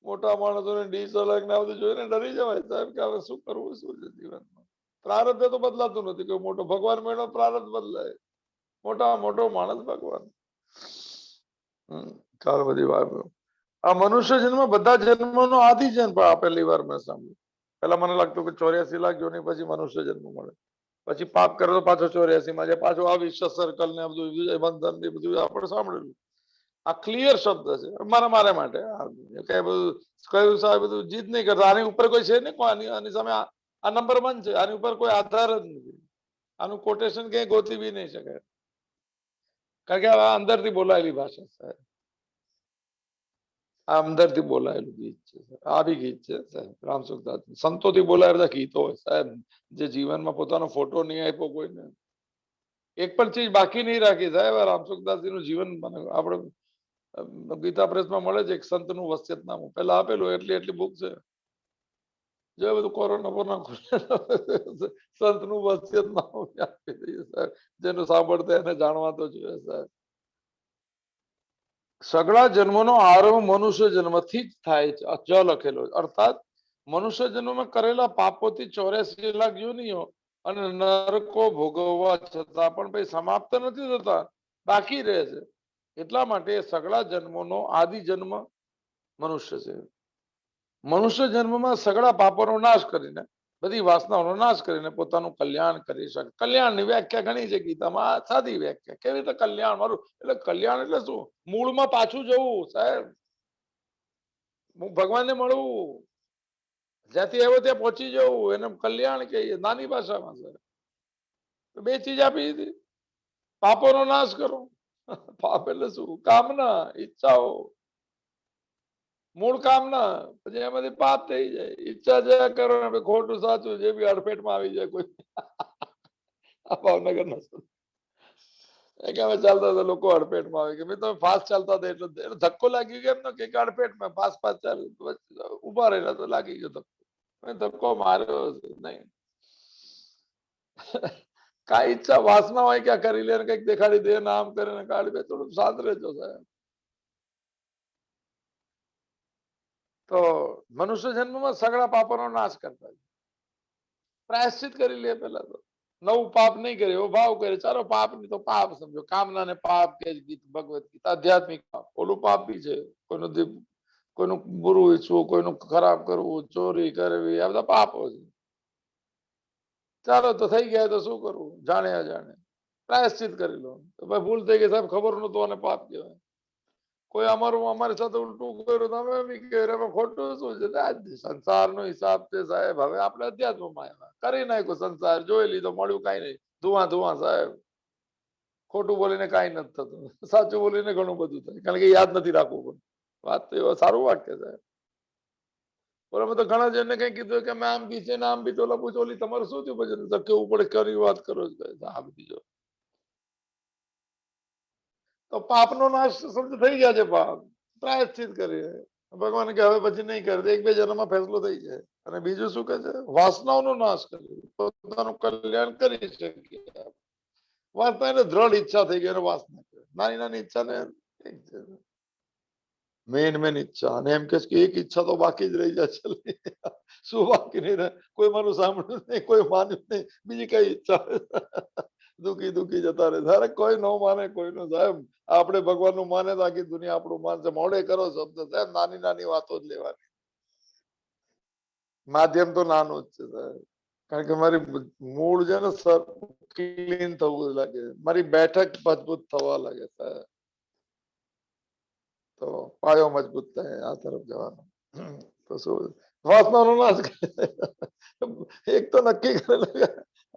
મોટા માણસોને ડીશ અલગ ને બધું જોઈને ડરી જવાય સાહેબ કે હવે શું કરવું, શું છે જીવનમાં. પ્રારબ્ધ તો બદલાતું નથી. કોઈ મોટો ભગવાન મેળો પ્રારબ્ધ બદલાય, મોટો માણસ ભગવાન. ચાલો બધી વાત. આ મનુષ્ય જન્મ બધા જન્મનો આદિ જન્મ. આ પહેલી વાર મેં સાંભળ્યું. પેલા મને લાગતું કે 84 લાખ યોની પછી મનુષ્ય જન્મ મળે. પછી પાપ કરે તો પાછો 84 માં જાય, પાછો આ વિશ્વ સર્કલ ને બધું વિજય બંધન ને બધું આપણે સાંભળેલું. આ ક્લિયર શબ્દ છે મારા માટે. કઈ બધું કયું સાહેબ બધું જીત નહીં કરતા. આની ઉપર કોઈ છે ને, આની સામે આ નંબર 1 છે. આની ઉપર કોઈ આધાર જ નથી. આનું કોટેશન ક્યાંય ગોતી બી નહીં શકે, કારણ કે આ અંદરથી બોલાયેલી ભાષા સાહેબ. આ અંદરથી બોલાયેલું ગીત છે. આ બી ગીત છે સાહેબ રામસુખદાસ સંતોથી બોલાયેલા ગીતો હોય સાહેબ, જે જીવનમાં પોતાનો ફોટો નહીં આપ્યો કોઈને, એક પણ ચીજ બાકી નહીં રાખી સાહેબ. રામસુખદાસજી નું જીવન આપણે ગીતા પ્રેસમાં મળે છે, એક સંતનું વસિયતનામું પેલા આપેલું. એટલી બુક છે. જો બધું કોરોના સંતનું વસિયતનામું આપી દઈએ સાહેબ. જેનું સાંભળતા એને જાણવા તો જોઈએ સાહેબ. સગળા જન્મનો આરંભ મનુષ્ય જન્મથી જ થાય છે, અચ લખેલો. અર્થાત મનુષ્ય જન્મમાં કરેલા પાપોથી 84 લાખ યોનિઓ અને નરકો ભોગવવા છતાં પણ ભાઈ સમાપ્ત નથી થતા, બાકી રહે છે. એટલા માટે સગળા જન્મોનો આદિ જન્મ મનુષ્ય છે. મનુષ્ય જન્મમાં સગળા પાપોનો નાશ કરીને, બધી વાસનાઓનો નાશ કરીને પોતાનું કલ્યાણ કરી શકે. કલ્યાણની વ્યાખ્યા ઘણી છે ગીતામાં. સાદી વ્યાખ્યા. કેવી રીતે કલ્યાણ મારું? એટલે કલ્યાણ એટલે શું? મૂળમાં પાછું જવું સાહેબ, ભગવાનને મળવું, જ્યાંથી આવ્યો ત્યાં પહોંચી જવું, એને કલ્યાણ કહીએ નાની ભાષામાં સાહેબ. બે ચીજ આપી દીધી. પાપોનો નાશ કરો. પાપ એટલે શું? કામના, ઈચ્છાઓ, મૂળ કામના. પછી એમાંથી પાપ થઈ જાય. ઈચ્છા જ્યાં કરો ને ખોટું સાચું જે બી અડફેટમાં આવી જાય કોઈ. આ ભાવનગર ના અમે ચાલતા હતા, લોકો અડફેટમાં આવે કે ભાઈ તમે ફાસ્ટ ચાલતા હતા એટલે ધક્કો લાગી ગયો એમ કે અડફેટમાં ફાસ્ટ ચાલ ઉભા રહેલા તો લાગી ગયો ધક્કો. ધક્કો માર્યો નહીં. કઈ ઈચ્છા વાસના હોય ક્યાં કરી લે, કઈક દેખાડી દે, નામ કરે ને કાઢી દે. થોડું શાંત રહેજો સાહેબ. તો મનુષ્ય જન્મમાં સગળા પાપોનો નાશ કરતા પ્રાયશ્ચિત કરી લે. પેલા તો નવું પાપ નહીં કરે એવો ભાવ કરે. ચાલો પાપ નહીં તો પાપ સમજો. કામના ને પાપ કે ભગવત ગીતા આધ્યાત્મિક પાપ. ઓલું પાપ બી છે. કોઈનું બુરું ઈચ્છવું, કોઈનું ખરાબ કરવું, ચોરી કરવી, આ બધા પાપો છે. ચાલો તો થઈ ગયા તો શું કરવું? જાણે અજાણે પ્રાયશ્ચિત કરી લો. ભાઈ ભૂલ થઈ ગઈ સાહેબ, ખબર નતું, અને પાપ કહેવાય. કોઈ અમારી સાથે ઉલટું કર્યું તમે બી કર્યું, ખોટું શું છે? સંસારનો હિસાબ છે સાહેબ. હવે આપણે અધ્યાત્મમાં આવ્યા, કરી નાખ્યો સંસાર, જોઈ લીધો, મળ્યું કઈ નહીં. ધુઆ સાહેબ. ખોટું બોલીને કઈ નથી થતું, સાચું બોલીને ઘણું બધું થાય, કારણ કે યાદ નથી રાખવું. વાત તો એવા સારું વાક્ય સાહેબ. બરાબર. તો ઘણા જણને કઈ કીધું કે મેં આમ બી છે ને આમ બી, ચોલા પૂછોલી તમારું શું થયું? પછી કેવું પડે, કરી વાત કરો આ બધી. જો તો પાપનો નાશ સમજ થઈ ગયા છે. પાપ પ્રાયશ્ચિત કરીએ. ભગવાન કે હવે પછી નહીં કરે. એક બે જન્મમાં ફેસલો થઈ જાય. અને બીજું શું કે છે? વાસનાઓનો નાશ કરીએ, પોતાનું કલ્યાણ કરી શકીએ. વાસના એને દ્રઢ ઈચ્છા થઈ ગઈ, વાસના નાની નાની ઈચ્છા ને મેન ઈચ્છા. અને એમ કે એક ઈચ્છા તો બાકી જ રહી જાય. શું બાકી નહીં રહે? કોઈ મારું સાંભળ્યું નહીં, કોઈ માન્યું નહીં, બીજી કઈ ઈચ્છા? દુખી જતા રહે. તારે કોઈ ન માને કોઈનું સાહેબ. આપણે ભગવાન નું માને તો આખી દુનિયા આપણું માનશે. મોડે કરો શબ્દ સાહેબ, નાની નાની વાતો જ લેવાની. માધ્યમ તો નાનું જ છે સાહેબ, કારણ કે મારી મૂળ છે ને સર ક્લીન થવું લાગે, મારી બેઠક મજબૂત થવા લાગે સાહેબ. તો પાયો મજબૂત થાય આ તરફ જવાનો. તો શું વાસનાનો નાશ એક તો નક્કી કરે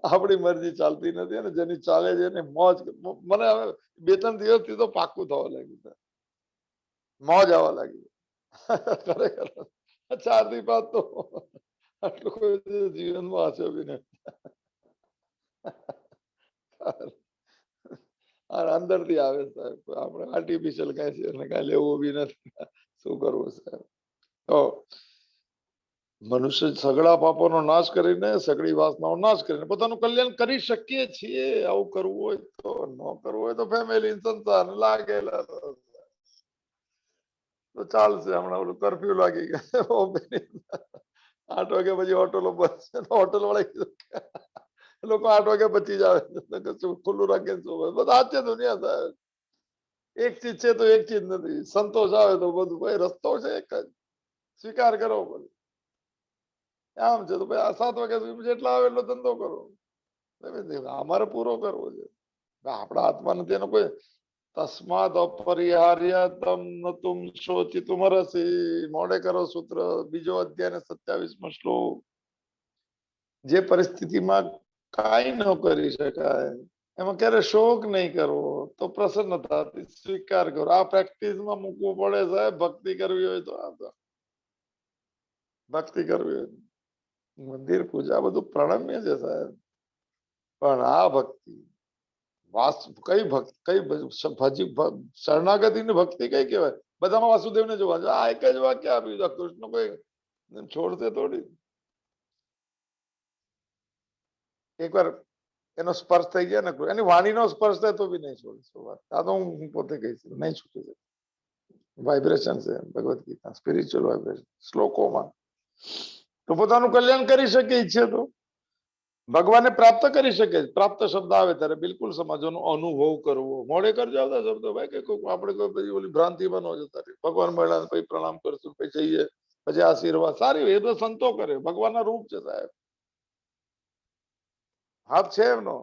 આપણી મરજી ચાલતી નથી, અને જેની ચાલે છે એને મોજ. મને હવે 2-3 દિવસથી તો પાકું થવા લાગ્યું, મોજ આવવા લાગી. ખરેખર 4 દી બાદ તો આટલું કોઈ જીવનમાં હશે બી નહીં. અંદર થી આવે સાહેબ. આપણે આર્ટિફિશિયલ કઈ છે ને કઈ લેવું બી નથી. શું કરવું સાહેબ? તો મનુષ્ય સગળા પાપોનો નાશ કરીને, સગળી વાસનાઓ નાશ કરીને પોતાનું કલ્યાણ કરી શકીએ છીએ. આવું કરવું હોય તો, ન કરવું હોય તો ફેમિલી સંસાર લાગેલા તો ચાલશે. હમણાં ઓલું કર્ફ્યુ લાગી ગયા 8 વાગે પછી હોટલો બંધ. હોટલ વાળા કીધું લોકો 8 વાગે બચી જ આવે, ખુલ્લું રાખે. બધા આ છે દુનિયા સાહેબ. એક ચીજ છે તો એક ચીજ નથી. સંતોષ આવે તો બધું ભાઈ રસ્તો છે એક જ, સ્વીકાર કરો. આમ છે તો ભાઈ આ 7 વાગ્યા સુધી જેટલા આવે એટલો ધંધો કરો. અમારે પૂરો કરવો છે. આપણા હાથમાં નથી એનો કોઈ. તસ્માદ અપરિહાર્યતમ નતુમ શોચિતુમ અર્હસી. મોડે કરો સૂત્ર બીજો અધ્યાય ને 27મો શ્લોક. જે પરિસ્થિતિમાં કાંઈ ન કરી શકાય એમાં ક્યારે શોક નહીં કરવો, તો પ્રસન્નતાથી સ્વીકાર કરો. આ પ્રેક્ટિસમાં મૂકવું પડે સાહેબ. ભક્તિ કરવી હોય તો ભક્તિ કરવી હોય મંદિર પૂજા બધું પ્રણમ્ય છે સાહેબ, પણ આ ભક્તિ કઈ ભક્તિ, કઈ શરણાગતિ ની ભક્તિ કઈ કહેવાય? બધામાં વાસુદેવ ને જોવા, આ એક જ વાક્ય આપ્યું. કૃષ્ણ કોઈ છોડતે થોડી. એકવાર એનો સ્પર્શ થઈ ગયા ને, એની વાણીનો સ્પર્શ થાય તો બી નહીં છોડે. વાત આ તો હું પોતે કહીશ, નહીં છૂટી શકે. વાઇબ્રેશન છે ભગવદ ગીતા, સ્પિરિચ્યુઅલ વાઇબ્રેશન શ્લોકોમાં. તો પોતાનું કલ્યાણ કરી શકે ઈચ્છે તો ભગવાનને પ્રાપ્ત કરી શકે. પ્રાપ્ત શબ્દ આવે ત્યારે બિલકુલ સમજવાનો, અનુભવ કરવો. મોડે કરજો આવતા શબ્દો ભાઈ, કે આપણે કોઈ પછી ઓલી ભ્રાંતિ બનો જતા ભગવાન મળ્યા પછી પ્રણામ કરશું, પછી જઈએ, પછી આશીર્વાદ. સારી એ તો સંતો કરે, ભગવાનના રૂપ છે સાહેબ. હાથ છે એમનો.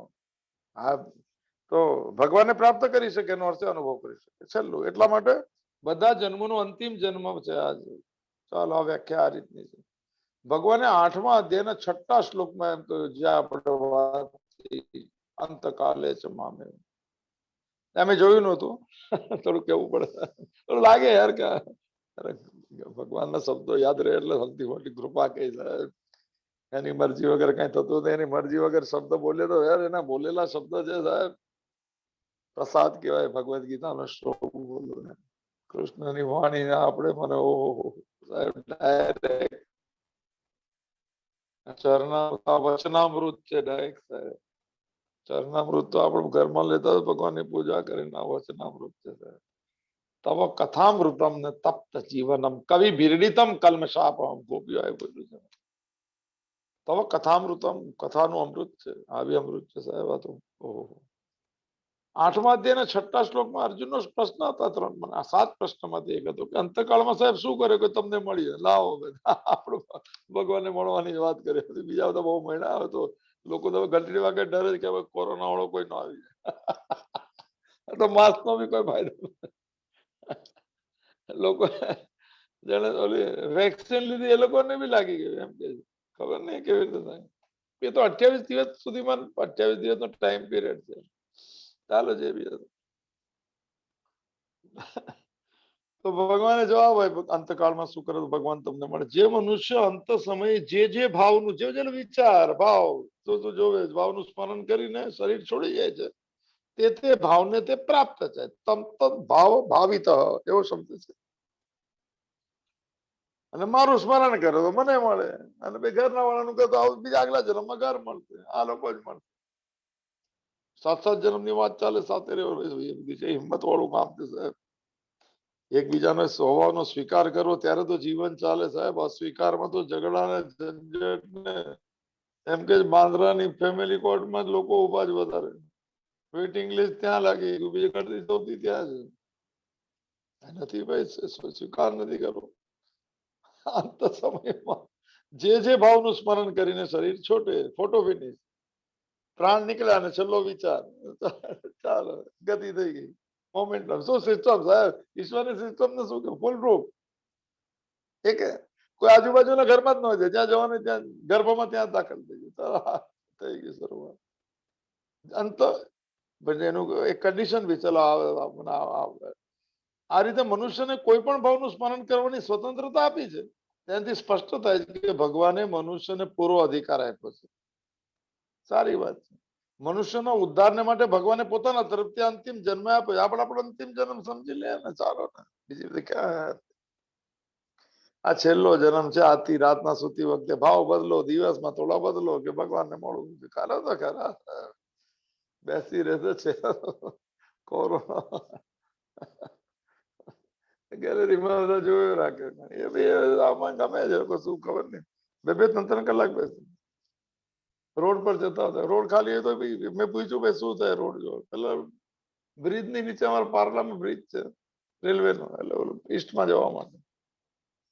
હા, તો ભગવાનને પ્રાપ્ત કરી શકે એનો અર્થ અનુભવ કરી શકે. છેલ્લું એટલા માટે બધા જન્મોનો અંતિમ જન્મ છે આજે. ચાલો આ વ્યાખ્યા આ રીતની છે. ભગવાને 8મા અધ્યાયના 6ઠા શ્લોકમાં એમ કહ્યું, જ્યાં આપણે વાત અંતકાલે છે મામે. અમે જોયું નહોતું, થોડું કેવું પડે, થોડું લાગે યાર કે ભગવાનના શબ્દો યાદ રહે એટલે સૌથી મોટી કૃપા કઈ સાહેબ. એની મરજી વગર કઈ થતું નથી. એની મરજી વગર શબ્દ બોલે તો યાર એના બોલેલા શબ્દ છે સાહેબ પ્રસાદ કહેવાય. ભગવદ ગીતાનો શ્લોક બોલો ને, કૃષ્ણની વાણી આપણે મને ઓહો સાહેબ ડાયરેક્ટ વચનામૃત છે ડાયરેક્ટ સાહેબ. ચરણામૃત તો આપણે ઘરમાં લેતા ભગવાનની પૂજા કરીને વચનામૃત છે સાહેબ. તવ કથામૃતમ ને તપ્ત જીવનમ કવિ બિરડિતમ કલ્મશાપમ. ગોપીઓએ બોલ્યું છે તવ કથામૃતમ, કથાનું અમૃત છે. આવી અમૃત છે સાહેબ આ તો. ઓહો. 8મા અધ્યાયના 6ઠા શ્લોકમાં અર્જુનનો પ્રશ્ન હતા 7 પ્રશ્નમાંથી એક હતો કે અંતકાળમાં સાહેબ શું કરે કે તમને મળીએ. લાવો આપણું ભગવાનને મળવાની વાત કરે. બીજા બધા બહુ મળ્યા આવે તો લોકો તો ઘંટડી વાગે ડરે કે હવે કોરોના વાળો કોઈ ન આવી જાય તો માસ્ક નો બી કોઈ ફાયદો. લોકો જેને ઓલી વેક્સિન લીધી એ લોકોને બી લાગી ગયું એમ કે ખબર નહીં કેવી રીતે થાય. એ તો 28 દિવસ સુધીમાં 28 દિવસનો ટાઈમ પીરિયડ છે. ચાલો જે બી હતું. તો ભગવાને જવાબ આપ્યો અંતકાળમાં શું કરે તો ભગવાન તમને મળે. જે મનુષ્ય અંત સમયે જે ભાવનું જે વિચાર ભાવ તું જોવે ભાવનું સ્મરણ કરીને શરીર છોડી જાય છે તે ભાવને તે પ્રાપ્ત છે. તમ તદ ભાવ ભાવિત એવો શબ્દ છે. અને મારું સ્મરણ કરે તો મને મળે, અને બે ઘરના વાળાનું કહે તો બીજા આગલા જન્મમાં ઘર મળશે. આ લોકો જ મળશે. 7 જન્મની વાત ચાલે સાથે રહેવું એ બધી છે. હિંમત વાળું કામ છે સાહેબ. એકબીજાને સ્વભાવનો સ્વીકાર કરો ત્યારે તો જીવન ચાલે સાહેબ. અસ્વીકારમાં તો ઝઘડા ને ઝંઝટ ને એમ કે બાંદ્રાની ફેમિલી કોર્ટમાં જ લોકો ઉભા જ વધારે. વેઇટિંગ લિસ્ટ ત્યાં લાગી, બીજી કરતી સૌથી ત્યાં છે. નથી ભાઈ, સ્વીકાર નથી કરવો. અંત સમયમાં જે ભાવનું સ્મરણ કરીને શરીર છોટે, ફોટો ફિનિશ, પ્રાણ નીકળ્યા અને છેલ્લો વિચાર, ચાલો ગતિ થઈ ગઈ. મોમેન્ટમ શું સિસ્ટમ સાહેબ. ઈશ્વરની સિસ્ટમ ને શું કે ફૂલ રૂપ. એક કોઈ આજુબાજુના ઘરમાં જ ન હોય, જ્યાં જવાનું ત્યાં ગર્ભમાં ત્યાં દાખલ થઈ ગયું. થઈ ગયું શરૂઆત. અંત પછી એનું એક કન્ડિશન બી ચલો આવે. આ રીતે મનુષ્યને કોઈ પણ ભાવનું સ્મરણ કરવાની સ્વતંત્રતા આપી છે. ત્યાંથી સ્પષ્ટ થાય છે કે ભગવાને મનુષ્યને પૂરો અધિકાર આપ્યો છે. સારી વાત છે. મનુષ્યના ઉદ્ધારને માટે ભગવાને પોતાના તરફથી અંતિમ જન્મ આપ્યો. આપણે આપણો અંતિમ જન્મ સમજી લે ને ચાલો ને. બીજી રીતે ક્યાં આ છેલ્લો જન્મ છે. આથી રાતના સૂતી વખતે ભાવ બદલો, દિવસમાં થોડા બદલો કે ભગવાનને મળવું છે. ખરા તો ખરા બેસી રહેશે છે કોરોના ગેલેરીમાં બધા જોયું રાખે. એ બી આમાં ગમે છે શું ખબર નહીં. 2-3 કલાક બેસે રોડ પર જતા હતા. રોડ ખાલી હોય તો મેં પૂછ્યું ભાઈ શું થાય રોડ જો. પેલા બ્રિજ ની નીચે અમારા પાર્લામાં બ્રિજ છે રેલવે નો, એટલે ઈસ્ટમાં જવા માટે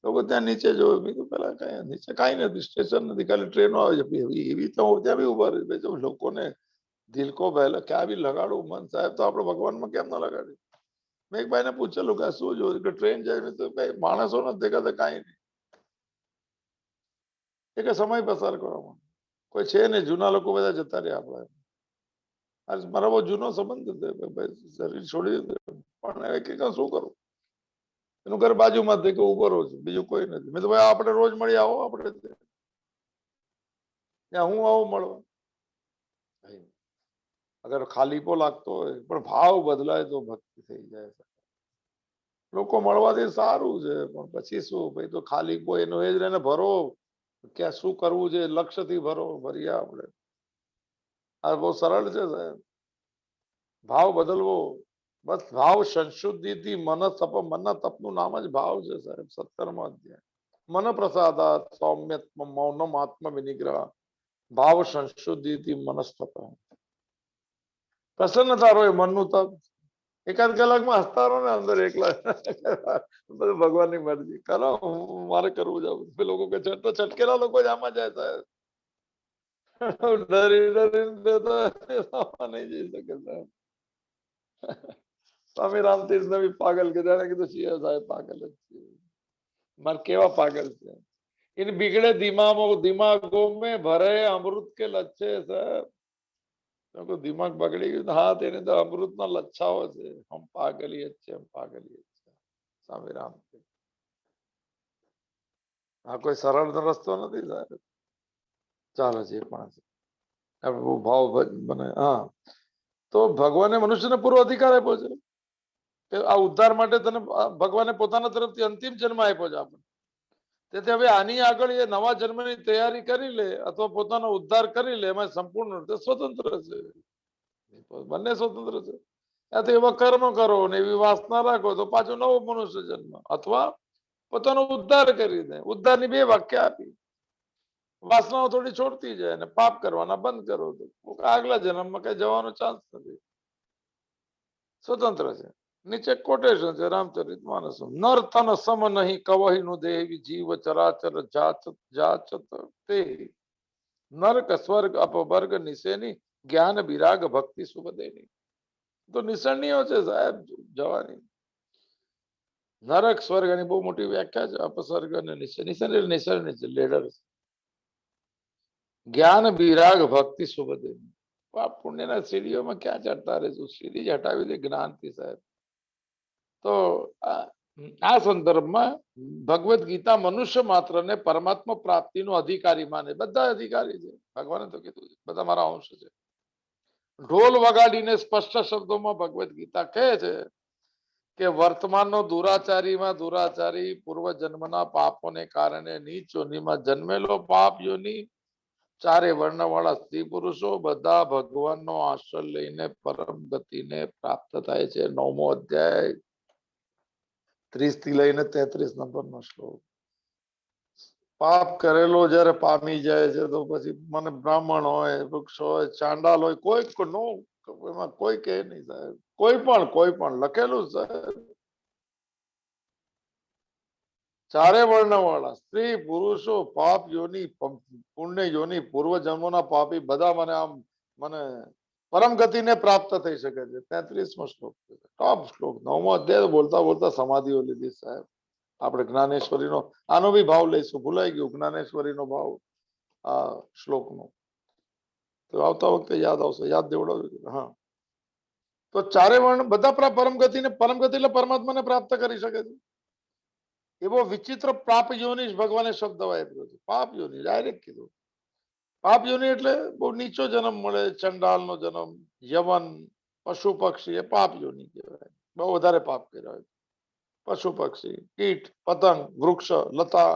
લોકો ત્યાં નીચે જોયું, મેં કીધું પેલા કઈ નીચે કાંઈ નથી, સ્ટેશન નથી, ખાલી ટ્રેનો આવે છે એવી તો હું ત્યાં બી ઉભા રહી જો લોકોને દિલ કો બહેલા ક્યાં બી લગાડું મન સાહેબ તો આપણે ભગવાનમાં કેમ ના લગાડી. મેં એક ભાઈને પૂછેલું કે શું જોયું કે ટ્રેન જાય ને તો કઈ માણસો નથી દેખાતા કાંઈ નહીં. એ કે સમય પસાર કરવામાં કોઈ છે ને, જૂના લોકો બધા જતા રહ્યા આપણા. આજ મારા બહુ જૂનો સંબંધ હતો ભાઈ, શરીર છોડી દીધું પણ હવે કે શું કરું. એનું ઘર બાજુમાં કે ઉભો રહું છું, બીજું કોઈ નથી. મેં તો ભાઈ આપણે રોજ મળી આવો, આપણે ત્યાં હું આવું મળવા. અગર ખાલીપો લાગતો હોય પણ ભાવ બદલાય તો ભક્તિ થઈ જાય. લોકો મળવાથી સારું છે પણ પછી શું ભાઈ તો ખાલીપો એનો એ જ રહીને ભરો, ક્યાં શું કરવું છે લક્ષ્યથી ભરો, ભરીએ આપણે. આ બહુ સરળ છે સાહેબ. ભાવ બદલવો બસ. ભાવ સંશુદ્ધિથી મન તપ, મનના તપનું નામ જ ભાવ છે સાહેબ. 17મો અધ્યાય. મન પ્રસાદાત સૌમ્યત્મ મૌનમ આત્મ વિનિગ્રહ ભાવ સંશુદ્ધિથી મનસ્તપ. પ્રસન્નતા રહો એ મનનું તપ. એકાદ કલાકમાં હસતા રહો ને અંદર એકલા. બધું ભગવાનની મરજી કરો, મારે કરવું છે. લોકો કે તો છટકેલા લોકો જ આમાં જાય સાહેબ. ડરી ડરીને નહીં જઈ શકે સાહેબ. સ્વામી રામતીર્થ ને બી પાગલ કે જાણે કીધું છીએ સાહેબ પાગલ જ છે. મારે કેવા પાગલ છે. इन बिगड़े दिमागों में भरे अमृत के लच्छे साहब. દિમાગ બગડી ગયું હા તેની તો અમૃત ના લચ્છાઓ છે. હમ પાગલી જ છે, હમ પાગલી જ છે. સ્વામી રામ. આ કોઈ સરળ રસ્તો નથી સાહેબ. ચાલો જે પણ છે ભાવ બને. હા તો ભગવાને મનુષ્યને પૂરો અધિકાર આપ્યો છે કે આ ઉદ્ધાર માટે તને ભગવાને પોતાના તરફથી અંતિમ જન્મ આપ્યો છે આપણે. તેથી હવે આની આગળ એ નવા જન્મની તૈયારી કરી લે અથવા પોતાનો ઉદ્ધાર કરી લે, એમાં સંપૂર્ણ રીતે સ્વતંત્ર છે. બંને સ્વતંત્ર છે. ત્યાંથી એવા કર્મ કરો ને એવી વાસના રાખો તો પાછો નવો મનુષ્ય જન્મ, અથવા પોતાનો ઉદ્ધાર કરી દે. ઉદ્ધારની બે વાક્ય આપી. વાસનાઓ થોડી છોડતી જાય અને પાપ કરવાના બંધ કરો તો આગલા જન્મમાં કઈ જવાનો ચાન્સ નથી. સ્વતંત્ર છે. નીચે કોટેશન છે રામચરિત માનસ. નર તન સમ નહીં કવહી નું દેવી જીવ ચરાચર જાચ જાચ તે નરક સ્વર્ગ અપવર્ગ નિશેની જ્ઞાન વિરાગ ભક્તિ સુબદેની. તો નિસરણીઓ છે સાહેબ જવાની. નરક સ્વર્ગ એની બહુ મોટી વ્યાખ્યા છે. અપસર્ગ અને નિસરણી છે લેડર. જ્ઞાન વિરાગ ભક્તિ સુબદેની. આ પુણ્યના સીડીઓમાં ક્યાં ચડતા રહેશું? સીડી જ હટાવી દે જ્ઞાનથી સાહેબ. તો આ સંદર્ભમાં ભગવદ ગીતા મનુષ્ય માત્રને પરમાત્મા પ્રાપ્તિનો અધિકારી માને. બધા અધિકારી છે. ભગવાને તો કીધું છે બધા મારા અંશ છે. ઢોલ વગાડીને સ્પષ્ટ શબ્દોમાં ભગવદ ગીતા કહે છે કે વર્તમાનનો દુરાચારીમાં દુરાચારી પૂર્વ જન્મના પાપોને કારણે નીચ યોનિમાં જન્મેલો પાપ યોની ચારે વર્ણવાળા સ્ત્રી પુરુષો બધા ભગવાનનો આશ્રય લઈને પરમ ગતિને પ્રાપ્ત થાય છે. 9મો અધ્યાય 30 થી લઈને 33 નંબરનો શ્લોક. પાપ કરેલો જયારે પામી જાય છે તો પછી મને બ્રાહ્મણ હોય, વૃક્ષ હોય, ચાંડાલ હોય, એમાં કોઈ કહે નહીં સાહેબ. કોઈ પણ લખેલું સાહેબ. ચારે વર્ણવાળા સ્ત્રી પુરુષો પાપ યોની પુણ્ય યોની પૂર્વ જન્મોના પાપી બધા મને પરમ ગતિને પ્રાપ્ત થઈ શકે છે. 33મો શ્લોક છે ટોપ શ્લોક. 9મો અધ્યાય બોલતા બોલતા સમાધિઓ લીધી સાહેબ. આપણે જ્ઞાનેશ્વરીનો આનો બી ભાવ લઈશું. ભૂલાઈ ગયું જ્ઞાનેશ્વરીનો ભાવ આ શ્લોકનો. તો આવતા વખતે યાદ આવશે. યાદ દેવડાવજો. હા તો ચારે વર્ણ બધા પરમ ગતિ એટલે પરમાત્માને પ્રાપ્ત કરી શકે છે. એવો વિચિત્ર પાપ યોની ભગવાને શબ્દ વાપર્યો છે. પાપ યોની ડાયરેક્ટ કીધું. પાપ યોની એટલે બહુ નીચો જન્મ મળે. ચંડાલનો જન્મ, યવન, પશુ પક્ષી એ પાપ યોની કહેવાય. બહુ વધારે પાપ કર્યા હોય. પશુ પક્ષી, કીટ, પતંગ, વૃક્ષ, લતા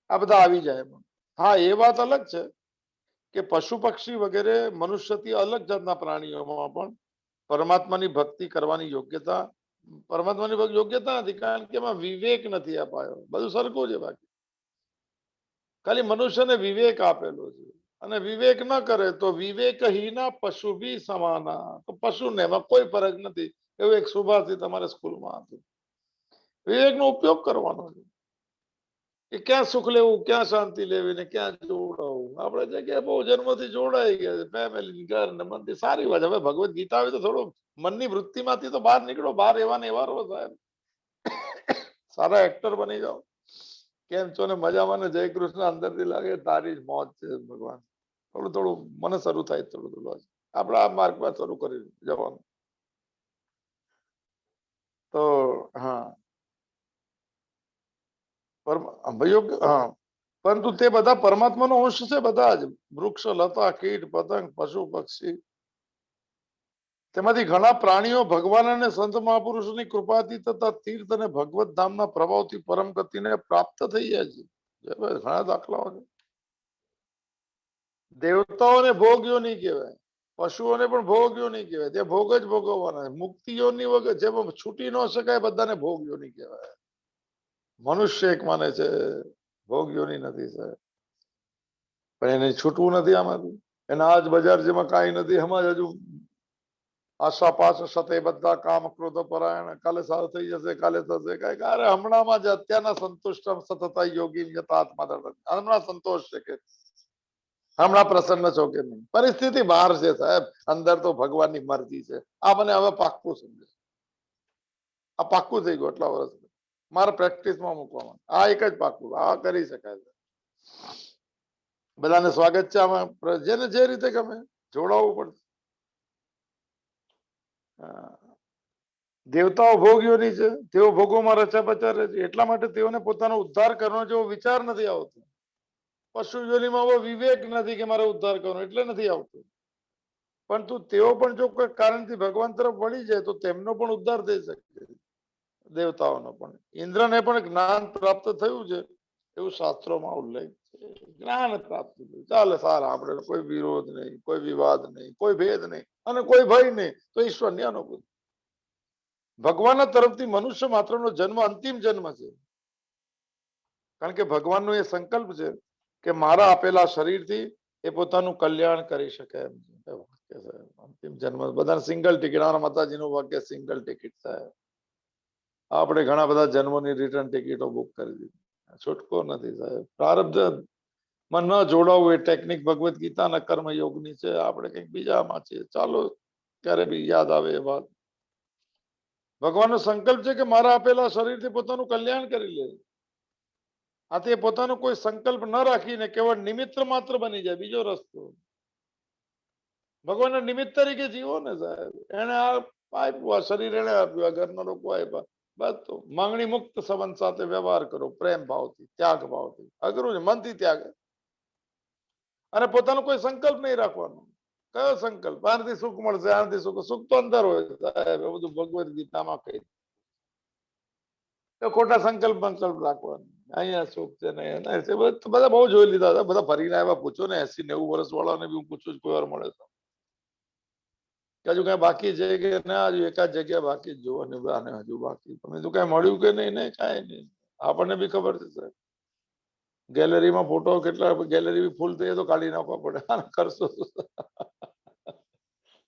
આ બધા આવી જાય એમાં. હા એ વાત અલગ છે કે પશુ પક્ષી વગેરે મનુષ્યથી અલગ જાતના પ્રાણીઓમાં પણ પરમાત્માની ભક્તિ કરવાની યોગ્યતા નથી. કારણ કે એમાં વિવેક નથી અપાયો. બધું સરખું છે. બાકી ખાલી મનુષ્યને વિવેક આપેલો છે અને વિવેક ન કરે તો વિવેકહીના પશુ બી સમાના. તો પશુને એમાં કોઈ ફરક નથી. એવું એક સુભાષિત તમારે સ્કૂલમાં હતું. વિવેકનો ઉપયોગ કરવાનો છે. કે ક્યાં સુખ લેવું, ક્યાં શાંતિ લેવી ને ક્યાં જોડાવું. આપણે જગ્યાએ બહુ જન્મથી જોડાઈ ગયા છે, ફેમિલી, ઘર ને મંદિર. સારી વાત. હવે ભગવદ ગીતા આવે તો થોડું મનની વૃત્તિમાંથી તો બહાર નીકળો, બહાર એવા ને એવા રહો સાહેબ. સારા એક્ટર બની જાઓ. કેમ છો ને મજામાં ને? જય કૃષ્ણ અંદરથી લાગે તારી જ મોજ છે ભગવાન. થોડું થોડું મને શરૂ થાય, થોડું થોડું આપણે આ માર્ગમાં શરૂ કરી જવાનું. તો હા, ભાઈઓ, હા, પરંતુ તે બધા પરમાત્માનો અંશ છે. બધા જ વૃક્ષ, લતા, કીટ, પતંગ, પશુ, પક્ષી, તેમાંથી ઘણા પ્રાણીઓ ભગવાન અને સંત મહાપુરુષોની કૃપાથી તથા તીર્થ અને ભગવત ધામના પ્રભાવથી પરમ ગતિને પ્રાપ્ત થઈ જાય છે. ઘણા દાખલાઓ છે. દેવતાઓને ભોગ્યો નહીં કહેવાય, પશુઓને પણ ભોગ્યો નહીં કહેવાય. તે ભોગ જ ભોગવવાના. મુક્તિઓની વગર જેમાં છૂટી ન શકાય બધાને ભોગ્યો નહીં કહેવાય. મનુષ્ય એક માને છે ભોગ્યોની નથી સાહેબ, પણ એને છૂટવું નથી આમાંથી. એના આજ બજાર જેમાં કાંઈ નથી, એમાં હજુ આશા પાશ સતે બધા કામ ક્રોધ પરાયણ. કાલે સારું થઈ જશે, કાલે થશે કઈ. અરે હમણાંમાં જ અત્યારના સંતુષ્ટ સતત યોગી યથાત્મા. હમણાં સંતોષ છે કે હમણાં પ્રસન્ન છો કે નહીં. પરિસ્થિતિ બહાર છે સાહેબ, અંદર તો ભગવાનની મરજી છે. આ મને હવે પાક્કું સમજે, આ પાક્કું થઈ ગયું એટલા વર્ષ મારા પ્રેક્ટિસમાં મૂકવામાં. આ એક જ પાક્કું, આ કરી શકાય છે. બધાને સ્વાગત છે આમાં. જેને જે રીતે ગમે જોડાવવું પડશે. દેવતાઓ ભોગીઓની છે, તેઓ ભોગોમાં રચા પચા રહે છે. એટલા માટે તેઓને પોતાનો ઉદ્ધાર કરવાનો જેવો વિચાર નથી આવતો. પશુ યોનિમાં વિવેક નથી કે મારે ઉદ્ધાર કરવાનો, એટલે નથી આવતો. પરંતુ તેઓ પણ જો કોઈ કારણથી ભગવાન તરફ વળી જાય તો તેમનો પણ ઉદ્ધાર થઈ શકે. દેવતાઓનો પણ. ઇન્દ્રને પણ જ્ઞાન પ્રાપ્ત થયું છે એવું શાસ્ત્રોમાં ઉલ્લેખ છે. જ્ઞાન પ્રાપ્ત થયું, ચાલે સારા. આપણે કોઈ વિરોધ નહીં, કોઈ વિવાદ નહીં, કોઈ ભેદ નહીં અને કોઈ ભય નહીં. તો ઈશ્વરની અનુભૂતિ. ભગવાનના તરફથી મનુષ્ય માત્રનો જન્મ અંતિમ જન્મ છે. કારણ કે ભગવાનનો એ સંકલ્પ છે કે મારા આપેલા શરીરથી એ પોતાનું કલ્યાણ કરી શકે એમ છે. અંતિમ જન્મ બધા સિંગલ ટિકિટ. માતાજીનું વાક્ય સિંગલ ટિકિટ થાય. આપણે ઘણા બધા જન્મોની રિટર્ન ટિકિટો બુક કરી દીધી. છૂટકો નથી સાહેબ. પ્રારબ્ધ માં ન જોડાવું એ ટેકનિક ભગવદ્ ગીતાના કર્મયોગની છે. આપણે કંઈક બીજામાં છીએ. ચાલો ક્યારે બી યાદ આવે એ વાત. ભગવાનનો સંકલ્પ છે કે મારા આપેલા શરીરથી પોતાનું કલ્યાણ કરી લે. આથી પોતાનો કોઈ સંકલ્પ ન રાખીને કેવળ નિમિત્ત માત્ર બની જાય. બીજો રસ્તો ભગવાનના નિમિત્ત તરીકે જીવો ને સાહેબ. એને આ આપ્યું, આ શરીર એને આપ્યું, આ ઘરના લોકો આપ્યા. બસ તો માંગણી મુક્ત સંબંધ સાથે વ્યવહાર કરો, પ્રેમ ભાવથી, ત્યાગ ભાવથી. અઘરું છે, મનથી ત્યાગ. અને પોતાનો કોઈ સંકલ્પ નહીં રાખવાનો. કયો સંકલ્પ? આનાથી સુખ મળશે, આનાથી સુખ. સુખ તો અંદર હોય સાહેબ. એ બધું ભગવદ્ ગીતામાં કહી. ખોટા સંકલ્પ રાખવાનો. અહીંયા સુખ છે ને બધા બહુ જોઈ લીધા હતા. બધા ફરીને આવ્યા. પૂછો ને 80-90 વર્ષ વાળાને બી હું પૂછું કોઈ વાર મળે તો હજુ કઈ બાકી છે કે ના? હજુ એકાદ જગ્યા બાકી જ જોવાની. હજુ બાકી તમે તો કઈ મળ્યું કે નહીં? ને કઈ નહીં. આપણને બી ખબર છે સાહેબ. ગેલેરીમાં ફોટો કેટલા, ગેલેરી ફૂલ થઈ તો કાઢી નાખવા પડે. કરશો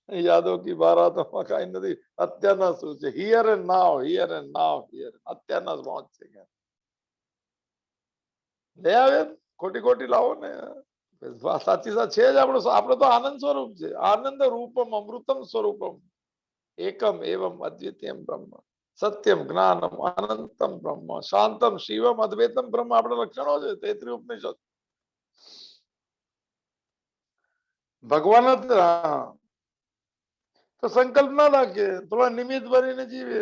યાદો કી બારાતોમાં કઈ નથી. અત્યારના શું છે? Here and now, here and now, here. અત્યારના જ મોજ છે. લે આવે ખોટી ખોટી લાવો ને. સાચી સાચ છે જ. આપણો તો આનંદ સ્વરૂપ છે. આનંદ રૂપમ અમૃતમ સ્વરૂપમ એકમ એવમ અદ્વિતીયમ બ્રહ્મ સત્યમ જ્ઞાનમ અનંતમ બ્રહ્મ શાંતમ શિવમ અદ્વૈતમ બ્રહ્મ. આપણા લક્ષણો છે. તૈત્રીય ઉપનિષદ. ભગવાન તો સંકલ્પ ના રાખીએ, થોડા નિમિત્ત બનીને જીવે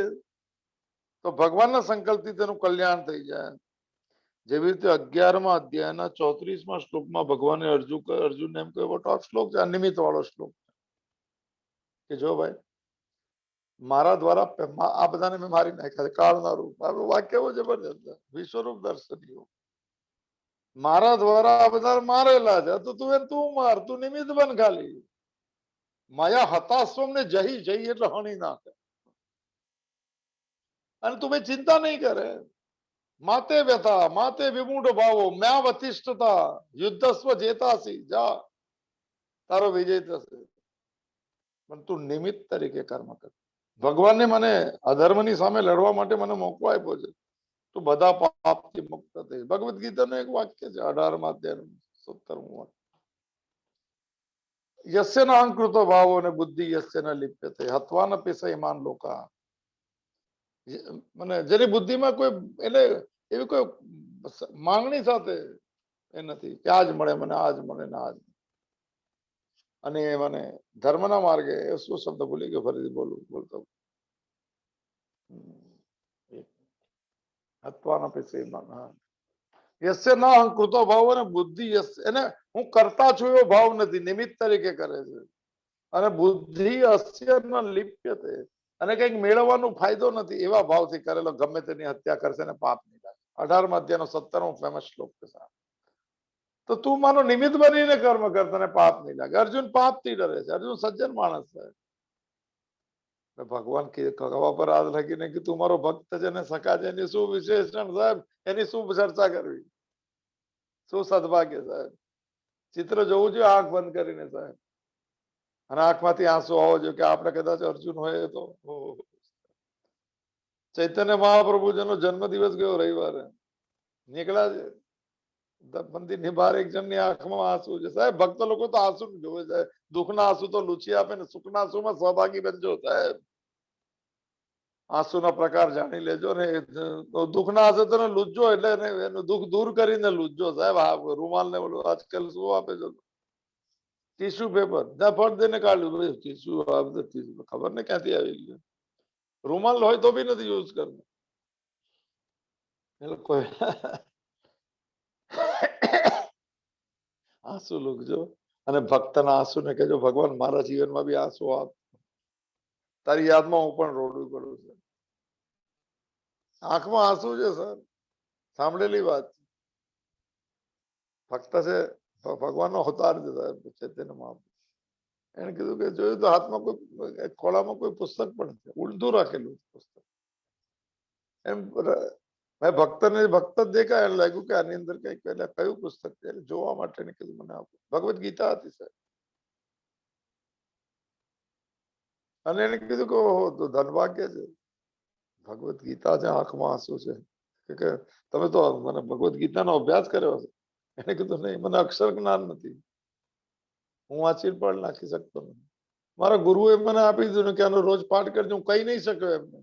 તો ભગવાનના સંકલ્પથી તેનું કલ્યાણ થઈ જાય. જેવી રીતે 11મા અધ્યાયના 34મા શ્લોકમાં ભગવાને અર્જુનને એમ કહ્યું, ટોપ શ્લોક છે, નિમિત્ત વાળો શ્લોક કે જો ભાઈ મારા દ્વારા આ બધાને મેં મારી નાખ્યા છે. કાળના રૂપ. મારું વાક્ય બહુ જબરજસ્ત છે. વિશ્વરૂપ દર્શનીય. મારા દ્વારા આ બધા મારેલા છે. તો તું માર, તું નિમિત્ત બન ખાલી. માયા હતાશ્વમ ને જહી જઈ એટલે હણી નાખે. અને તું ચિંતા નહીં કરે. માતે વ્યથા માતે વિમૂઢ ભાવો મ્યા વતિષ્ઠતા યુદ્ધસ્વ જેતાસી. જા તારો વિજય થશે. પણ તું નિમિત્ત તરીકે કર્મ કર. ભગવાનને મને અધર્મની સામે લડવા માટે મને મોકો આપ્યો છે. તું બધા પાપ પાપથી મુક્ત થઈ. ભગવદ ગીતાનું એક વાક્ય છે 18મા અધ્યાયનું 17મું વાક્ય. યસ્ય ન અહંકૃતો ભાવો અને બુદ્ધિ યસ્ય ન લિપ્યતે હત્વાન પિસયમાન લોકા. મને જેની બુદ્ધિમાં કોઈ એટલે એવી કોઈ માંગણી સાથે એ નથી કે આજ મળે મને, આજ મળે ને આજ. અને મને ધર્મના માર્ગે શું શબ્દ ભૂલી ગયો, ફરીથી બોલતો હત્વાન પિસયમાન. યસ્ય ન અહંકૃતો ભાવ અને બુદ્ધિ યસ્ય એને હું કરતા છું એવો ભાવ નથી, નિમિત્ત તરીકે કરે છે. અને બુદ્ધિ અસ્ય ન લિપ્યતે અને કંઈક મેળવવાનો ફાયદો નથી એવા ભાવથી કરેલો ગમે તેની હત્યા કરશે ને પાપ નહીં લાગે. 18મા અધ્યાયનો 17મો ફેમસ શ્લોક છે. તો તું માનો નિમિત્ત બનીને કર્મ કર, તને પાપ નહીં લાગે. અર્જુન પાપથી ડરે છે, અર્જુન સજ્જન માણસ છે. ભગવાન કહેવા પર હાથ રાખીને કે તું મારો ભક્ત છે ને સખા છે, એની શું વિશેષણ સાહેબ, એની શું ચર્ચા કરવી, શું સદભાગ્ય સાહેબ. ચિત્ર જોવું જોઈએ આંખ બંધ કરીને સાહેબ, અને આંખમાંથી આંસુ આવવો જોઈએ કે આપણે કદાચ અર્જુન હોય તો. ચૈતન્ય મહાપ્રભુ જેનો જન્મદિવસ ગયો રવિવારે, નીકળ્યા છે મંદિરની બહાર એક જણની આંખમાં આંસુ છે સાહેબ. ભક્ત લોકો તો આંસુ જોવે છે, દુઃખના આંસુ તો લૂછી આપે ને, સુખના આંસુમાં સહભાગી બનજો સાહેબ. આંસુના પ્રકાર જાણી લેજો ને, દુઃખના આંસુ તો લૂજજો એટલે એનું દુઃખ દૂર કરીને લૂજજો સાહેબ. રૂમાલ ને બોલું આજકાલ શું આપે છે, ટીશ્યુ પેપર જ્યાં ફટ દઈને કાઢ્યું, ટીશ્યુ ખબર ને ક્યાંથી આવી ગયું. રૂમાલ હોય તો બી નથી યુઝ કરવું એ લોકો. આંસુ લૂકજો અને ભક્તના આંસુ ને કહેજો ભગવાન મારા જીવનમાં બી આંસુ આપ, તારી યાદમાં હું પણ રોડું પડું છું. આંખમાં આંસુ છે સર, સાંભળેલી વાત. ભક્ત છે ભગવાનનો અવતાર છે સાહેબ ચૈતન્ય મહાપ્રભુ. એને કીધું કે જોયું તો હાથમાં કોઈ ખોળામાં કોઈ પુસ્તક પણ છે, ઊંધું રાખેલું પુસ્તક. એમ મેં ભક્તને ભક્ત જ દેખાય એટલે લાગ્યું કે આની અંદર કઈક એટલે કયું પુસ્તક છે, જોવા માટે કીધું મને આપો. ભગવદ ગીતા હતી સાહેબ. અને એને કીધું કે ઓહો તો ધનભાગ્ય છે, ભગવદ ગીતા છે, આંખમાં આંસુ છે કે તમે તો મને ભગવદ ગીતાનો અભ્યાસ કર્યો છે. એને કીધું નહીં, મને અક્ષર જ્ઞાન નથી, હું વાંચી પણ નાખી શકતો નથી. મારા ગુરુએ મને આપી દીધું કે આનો રોજ પાઠ કરજો. હું કહી નહીં શક્યો એમને.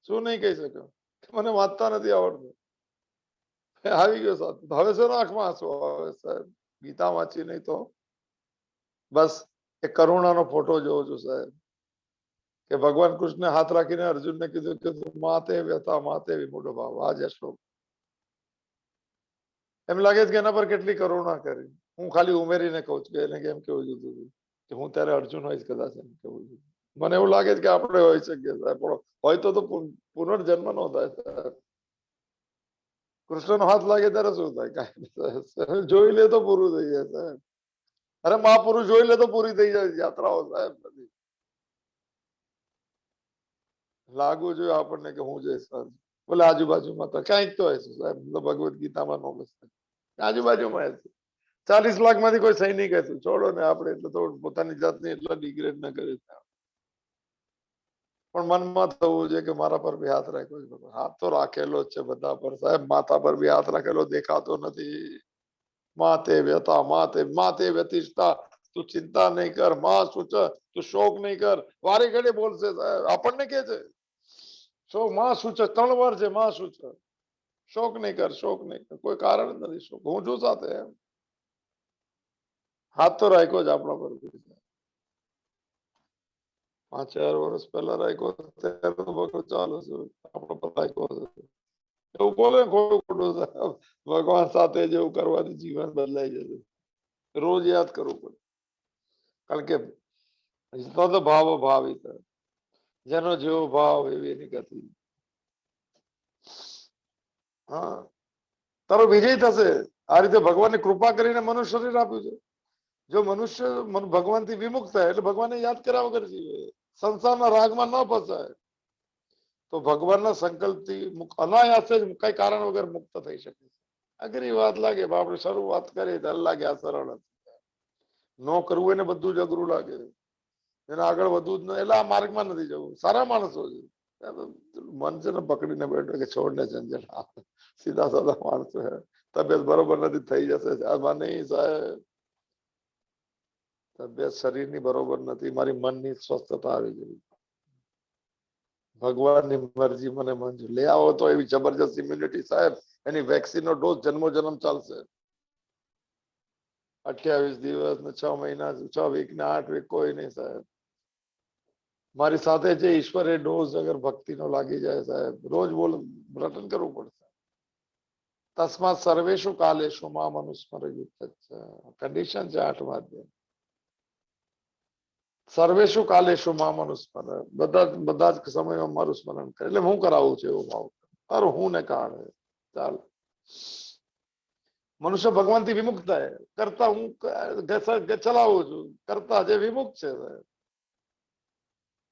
શું નહીં કહી શક્યો, મને વાંચતા નથી આવડતું. આવી ગયો સાહેબ. હવે સર આંખમાં આંસુ આવે સાહેબ, ગીતા વાંચી નહીં તો બસ એ કરુણાનો ફોટો જોઉં છું સાહેબ, કે ભગવાન કૃષ્ણ હાથ રાખીને અર્જુનને કીધું કે માતે વ્યથા માતે વિમૂઢ ભાવ. આ જ શ્લોક. એમ લાગે છે કે એના પર કેટલી કરુણા કરી. હું ખાલી ઉમેરીને કહું છું કે એને કેમ કેવું જોતું કે હું ત્યારે અર્જુન હોઈશ કદાચ એમ કેવું છું. મને એવું લાગે છે કે આપણે હોઈ શકીએ સાહેબ, પણ હોય તો પુનર્જન્મ નો થાય સાહેબ. કૃષ્ણનો હાથ લાગે ત્યારે શું થાય, કાંઈ જોઈ લે તો પૂરું થઈ જાય સાહેબ. અરે મહાપુરુષ જોઈ લે તો પૂરી થઈ જાય યાત્રાઓ સાહેબ. નથી લાગવું જોઈએ આપણને કે હું જઈશ બોલે આજુબાજુમાં તો ક્યાંક તો હોય સાહેબ. ભગવદ ગીતામાં નો બસ આજુબાજુમાં 40 લાખમાંથી કોઈ સહી નહીં કહેતું, છોડો ને. આપણે એટલે તો પોતાની જાતને એટલા ડિગ્રેડ ન કરી, પણ મનમાં થવું છે કે મારા પર બી હાથ રાખ્યો છે. હાથ તો રાખેલો જ છે બધા પર સાહેબ, માથા પર બી હાથ રાખેલો દેખાતો નથી. માતે વ્યથા માતે માતે વ્યતિષ્ઠા, તું ચિંતા નહીં કર, માં સૂચ તું શોક નહીં કર. વારે ઘડી બોલશે સાહેબ, આપણને કે છે શોક માં સૂચ 3 વાર છે માં સૂચ. શોક નહીં કર, શોક નહીં કર, કોઈ કારણ નથી શોક. હું છું સાથે એમ. હાથ તો રાખ્યો જ આપણા પર. 5-4 વર્ષ પહેલા રાખ્યો ત્યારે તો ભગવાન ચાલુ છે, આપણો પર રાખ્યો છે. એવું બોલે ખોટું ખોટું સાહેબ. ભગવાન સાથે જેવું કરવાથી જીવન બદલાઈ જશે. રોજ યાદ કરવું પડે, કારણ કે તો ભાવ ભાવિત, જેનો જેવો ભાવ એવી એની ગતિ. હા, તારો વિજય થશે. આ રીતે ભગવાનની કૃપા કરીને મનુષ્ય શરીર આપ્યું છે. જો મનુષ્ય ભગવાનથી વિમુક્ત થાય એટલે ભગવાનને યાદ કર્યા વગર જીવે, સંસારના રાગમાં ન ફસાય, તો ભગવાનના સંકલ્પથી અનાયાસે જ કઈ કારણ વગર મુક્ત થઈ શકે. અઘરી વાત લાગે, આપણે શરૂઆત કરીએ ત્યારે લાગે આ સરળ હતી. ન કરવું એને બધું જ અઘરું લાગે. એને આગળ વધવું જ નહીં, એટલે આ માર્ગમાં નથી જવું. સારા માણસો છે, મન છે ને પકડીને બેઠો કે છોડને ઝંઝટ, સીધા સાધા માણસો હે, તબિયત બરોબર નથી થઈ જશે. આમાં નહીં સાહેબ, તબિયત શરીરની બરોબર નથી, મારી મનની સ્વસ્થતા આવી ગઈ. ભગવાનની મરજી મને મંજૂર. લઈ આવો તો એવી જબરજસ્ત ઇમ્યુનિટી સાહેબ, એની વેક્સિનનો ડોઝ જન્મો જન્મ ચાલશે. 28 દિવસ ને 6 મહિના, 6 વીક ને 8 વીક કોઈ નહીં સાહેબ. મારી સાથે જે ઈશ્વર એ ડોઝ અગર ભક્તિનો લાગી જાય સાહેબ, રોજ બોલ રટન કરવું પડશે. તસ્માત સર્વેશુ કાલેશુ મામ અનુસ્મરેયુક્ત. કન્ડિશન છે 8મા અધ્યાય. સર્વેશુ કાલેશુ મામ અનુસ્મર, બધા જ સમયમાં મારું સ્મરણ કરે. એટલે હું કરાવું છું એવો ભાવ. અરે હું ને કાળ ચાલ. મનુષ્ય ભગવાનથી વિમુક્ત થાય, કરતા હું ચલાવું છું, કરતા જે વિમુક્ત છે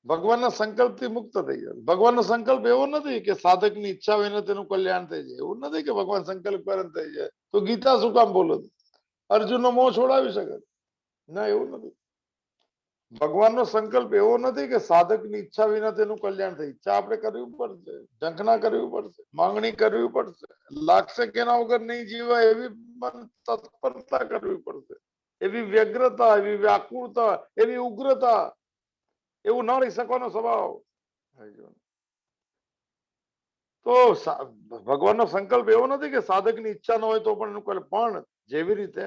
ભગવાનના સંકલ્પથી મુક્ત થઈ જાય. ભગવાનનો સંકલ્પ એવો નથી કે સાધકની ઈચ્છા હોય ને તેનું કલ્યાણ થઈ જાય. એવું નથી કે ભગવાન સંકલ્પ કરે થઈ જાય. તો ગીતા શું કામ બોલો? અર્જુનનો મોહ છોડાવી શકે? ના, એવું નથી. ભગવાનનો સંકલ્પ એવો નથી કે સાધકની ઈચ્છા વિના તેનું કલ્યાણ થાય. ઈચ્છા આપણે કરવી પડશે, ઝંખના કરવી પડશે, માંગણી કરવી પડશે. લાગશે કે એના વગર નહીં જીવાય એવી મન તત્પરતા કરવી પડશે, એવી વ્યગ્રતા, એવી વ્યાકુળતા, એવી ઉગ્રતા, એવું ન રહી શકવાનો સ્વભાવ. તો ભગવાનનો સંકલ્પ એવો નથી કે સાધકની ઈચ્છા ન હોય તો પણ એનું કરે. પણ જેવી રીતે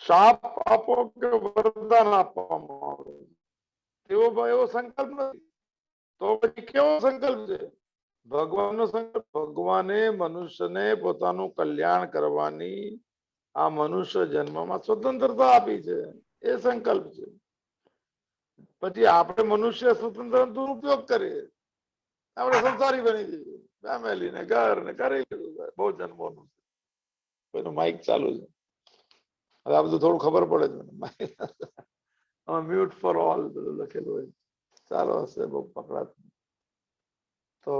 શાપ આપો કે વરદાન આપવામાં આવે એવો સંકલ્પ નથી. તો પછી કેવો સંકલ્પ છે? ભગવાનનો સંકલ્પ. ભગવાને મનુષ્યને પોતાનું કલ્યાણ કરવાની આ મનુષ્ય જન્મમાં સ્વતંત્રતા આપી છે, એ સંકલ્પ છે. પછી આપણે મનુષ્ય સ્વતંત્ર દુરુપયોગ કરીએ, આપણે સંસારી બની જઈએ, ફેમિલી ને ઘર ને કરી લીધું. બહુ જન્મોનું કોઈનું માઇક ચાલુ છે. હવે આ બધું થોડું ખબર પડે છે. મ્યુટ ફોર ઓલ બધું લખેલું હોય. ચાલો હશે બહુ પકડાત. તો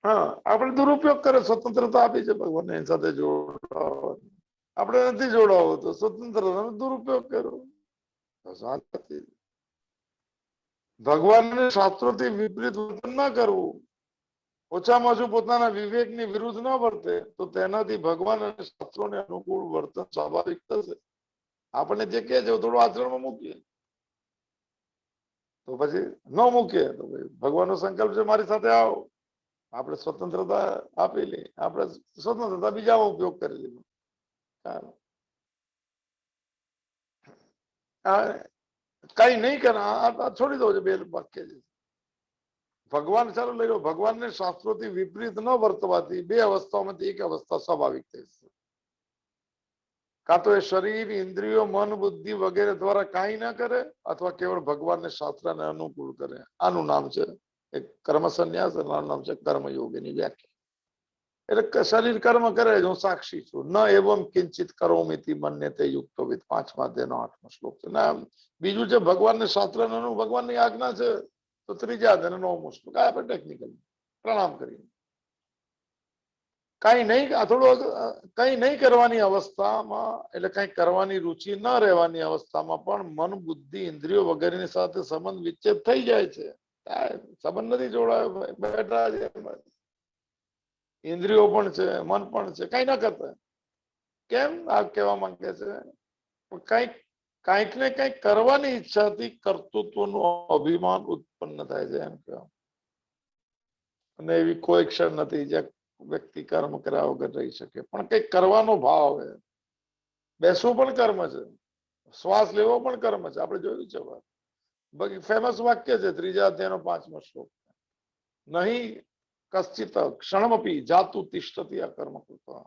હા, આપણે દુરુપયોગ કરે. સ્વતંત્રતા આપી છે ભગવાન, એની સાથે જોડાવા. આપણે નથી જોડાવો તો સ્વતંત્રતાનો દુરુપયોગ કર્યો. ભગવાનને શાસ્ત્રોથી વિપરીત વર્તન ના કરવું, ઓછામાં ઓછું પોતાના વિવેકની વિરુદ્ધ ન વર્તે, તો તેનાથી ભગવાન અને શાસ્ત્રોને અનુકૂળ વર્તન સ્વાભાવિક થશે. આપણને જે કહે છે થોડું આચરણમાં મૂકીએ, તો પછી ન મૂકીએ તો ભગવાનનો સંકલ્પ છે મારી સાથે આવો, આપણે સ્વતંત્રતા આપેલી, આપણે સ્વતંત્રતા બીજામાં ઉપયોગ કરી લીધો. કઈ નહીં કરે છોડી દો. બે વાક્ય છે. ભગવાન ચાલો લઈ લો, ભગવાનને શાસ્ત્રોથી વિપરીત ન વર્તવાથી બે અવસ્થાઓમાંથી એક અવસ્થા સ્વાભાવિક થઈ છે. કાં તો એ શરીર, ઇન્દ્રિયો, મન, બુદ્ધિ વગેરે દ્વારા કાંઈ ના કરે, અથવા કેવળ ભગવાનને શાસ્ત્રને અનુકૂળ કરે. આનું નામ છે એક કર્મ સંન્યાસ, આનું નામ છે કર્મયોગીની વ્યાખ્યા. એટલે શરીર કર્મ કરે છે, હું સાક્ષી છું. ન એવમ કિંચિત કરોમિતિ મન્યતે યુક્તો વિદ. 5મા અધ્યાયનો 8મો શ્લોક છે. ના બીજું છે ભગવાનને શાસ્ત્રનું, ભગવાનની આજ્ઞા છે તો 3જા અધ્યાયનો 9મો શ્લોક. આપણે ટેકનિકલ પ્રણામ કરીએ. કઈ નહીં, થોડું કઈ નહીં કરવાની અવસ્થામાં, એટલે કઈ કરવાની રુચિ ન રહેવાની અવસ્થામાં પણ મન, બુદ્ધિ, ઇન્દ્રિયો વગેરેની સાથે સંબંધ વિચ્છેદ થઈ જાય છે. સંબંધ નથી જોડાયો, બેઠા છે, ઇન્દ્રિયો પણ છે, મન પણ છે, કઈ ના કરતા. કેમ આ કહેવા માંગે છે? કઈક ને કઈક કરવાની ઈચ્છાથી કર્તૃત્વનું અભિમાન ઉત્પન્ન થાય છે એમ કહેવા. અને એવી કોઈ ક્ષણ નથી જ્યાં વ્યક્તિ કર્મ કર્યા વગર રહી શકે. પણ કઈક કરવાનો ભાવ આવે. બેસવું પણ કર્મ છે, શ્વાસ લેવો પણ કર્મ છે. આપણે જોયું છે. બાકી ફેમસ વાક્ય છે 3જા અધ્યાયનો 5મો શ્લોક. નહીં કશ્ચિત ક્ષણમપી જાતુ તિષ્ઠતિ અકર્મ કૃત્વા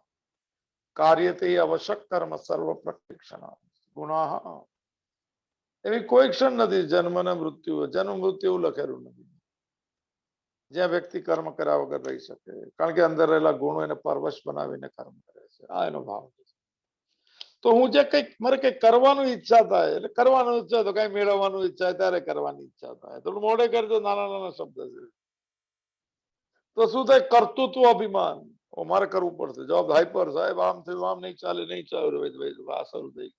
કાર્યતે આવશ્યક કર્મ સર્વ પ્રતિક્ષણ ગુણાહ. એવી કોઈ ક્ષણ નથી જન્મ ને મૃત્યુ, જન્મ મૃત્યુ એવું લખેલું નથી જ્યાં વ્યક્તિ કર્મ કર્યા વગર રહી શકે. કારણ કે અંદર રહેલા ગુણો એને પરવશ બનાવીને કર્મ કરે છે. આ એનો ભાવ છે. તો હું જે કંઈક મારે કંઈક કરવાનું ઈચ્છા થાય, એટલે કરવાનું ઈચ્છા તો કઈ મેળવવાનું ઈચ્છા ત્યારે કરવાની ઈચ્છા થાય. થોડું મોડે કરજો, નાના નાના શબ્દ છે. તો શું થાય? કર્તૃત્વ અભિમાન. મારે કરવું પડશે, જવાબ હાઈપર, સાહેબ આમ થયું, આમ નહીં ચાલે, નહીં ચાલે, આ શરૂ થઈ.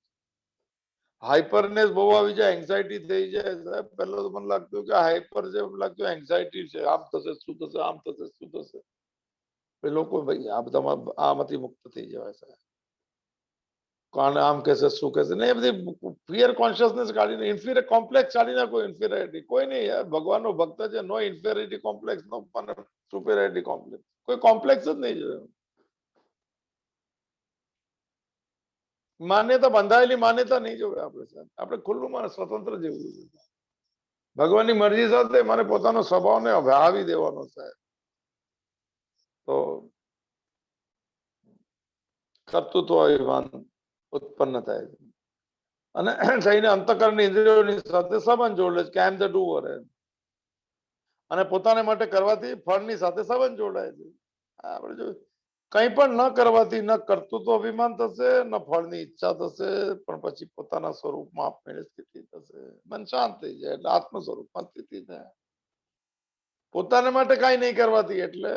હાઈપરનેસ બહુ આવી જાય, એન્ઝાયટી થઈ જાય સાહેબ. પહેલા તો મને લાગતું કે હાઈપર છે, એમ લાગતું એન્ઝાયટી છે, આમ થશે શું થશે, આમ થશે શું થશે. એ લોકો ભાઈ આ બધા આમાંથી મુક્ત થઈ જવાય સાહેબ. કોણ આમ કહેશે શું કહેશે, ને એ બધી ફિયર કોન્શિયસનેસ કાઢીને ઇન્ફિરિયર કોમ્પ્લેક્સ કાઢી નાખો. ઇન્ફિરિયરિટી કોઈ નહીં યાર, ભગવાનનો ભક્ત છે. નો ઇન્ફિરિયરિટી કોમ્પ્લેક્સ, નો સુપેરિયરિટી કોમ્પ્લેક્સ, કોઈ કોમ્પ્લેક્સ જ નહીં જોયો. માન્યતા, બંધાયેલી માન્યતા નહીં જોવે આપણે સાહેબ. આપણે ખુલ્લું માને સ્વતંત્ર જેવું છે. ભગવાનની મરજી સાથે મારે પોતાનો સ્વભાવને આવી દેવાનો સાહેબ. તો કર્તૃત્વ અભિમાન ઉત્પન્ન થાય છે અને થઈને અંતકરણની ઇન્દ્રિયોની સાથે સંબંધ જોડે છે કે આઈ એમ ધ ડુઅર. અને પોતાને માટે કરવાથી ફળની સાથે સંબંધ જોડાય છે. આપણે જો કંઈ પણ ન કરવાથી ન કર્તૃત્વ અભિમાન થશે, ન ફળની ઈચ્છા થશે, પણ પછી પોતાના સ્વરૂપમાં આપમેળે સ્થિતિ થશે. મન શાંત થઈ જાય એટલે આત્મ સ્વરૂપમાં સ્થિતિ થાય. પોતાને માટે કાંઈ નહીં કરવાથી એટલે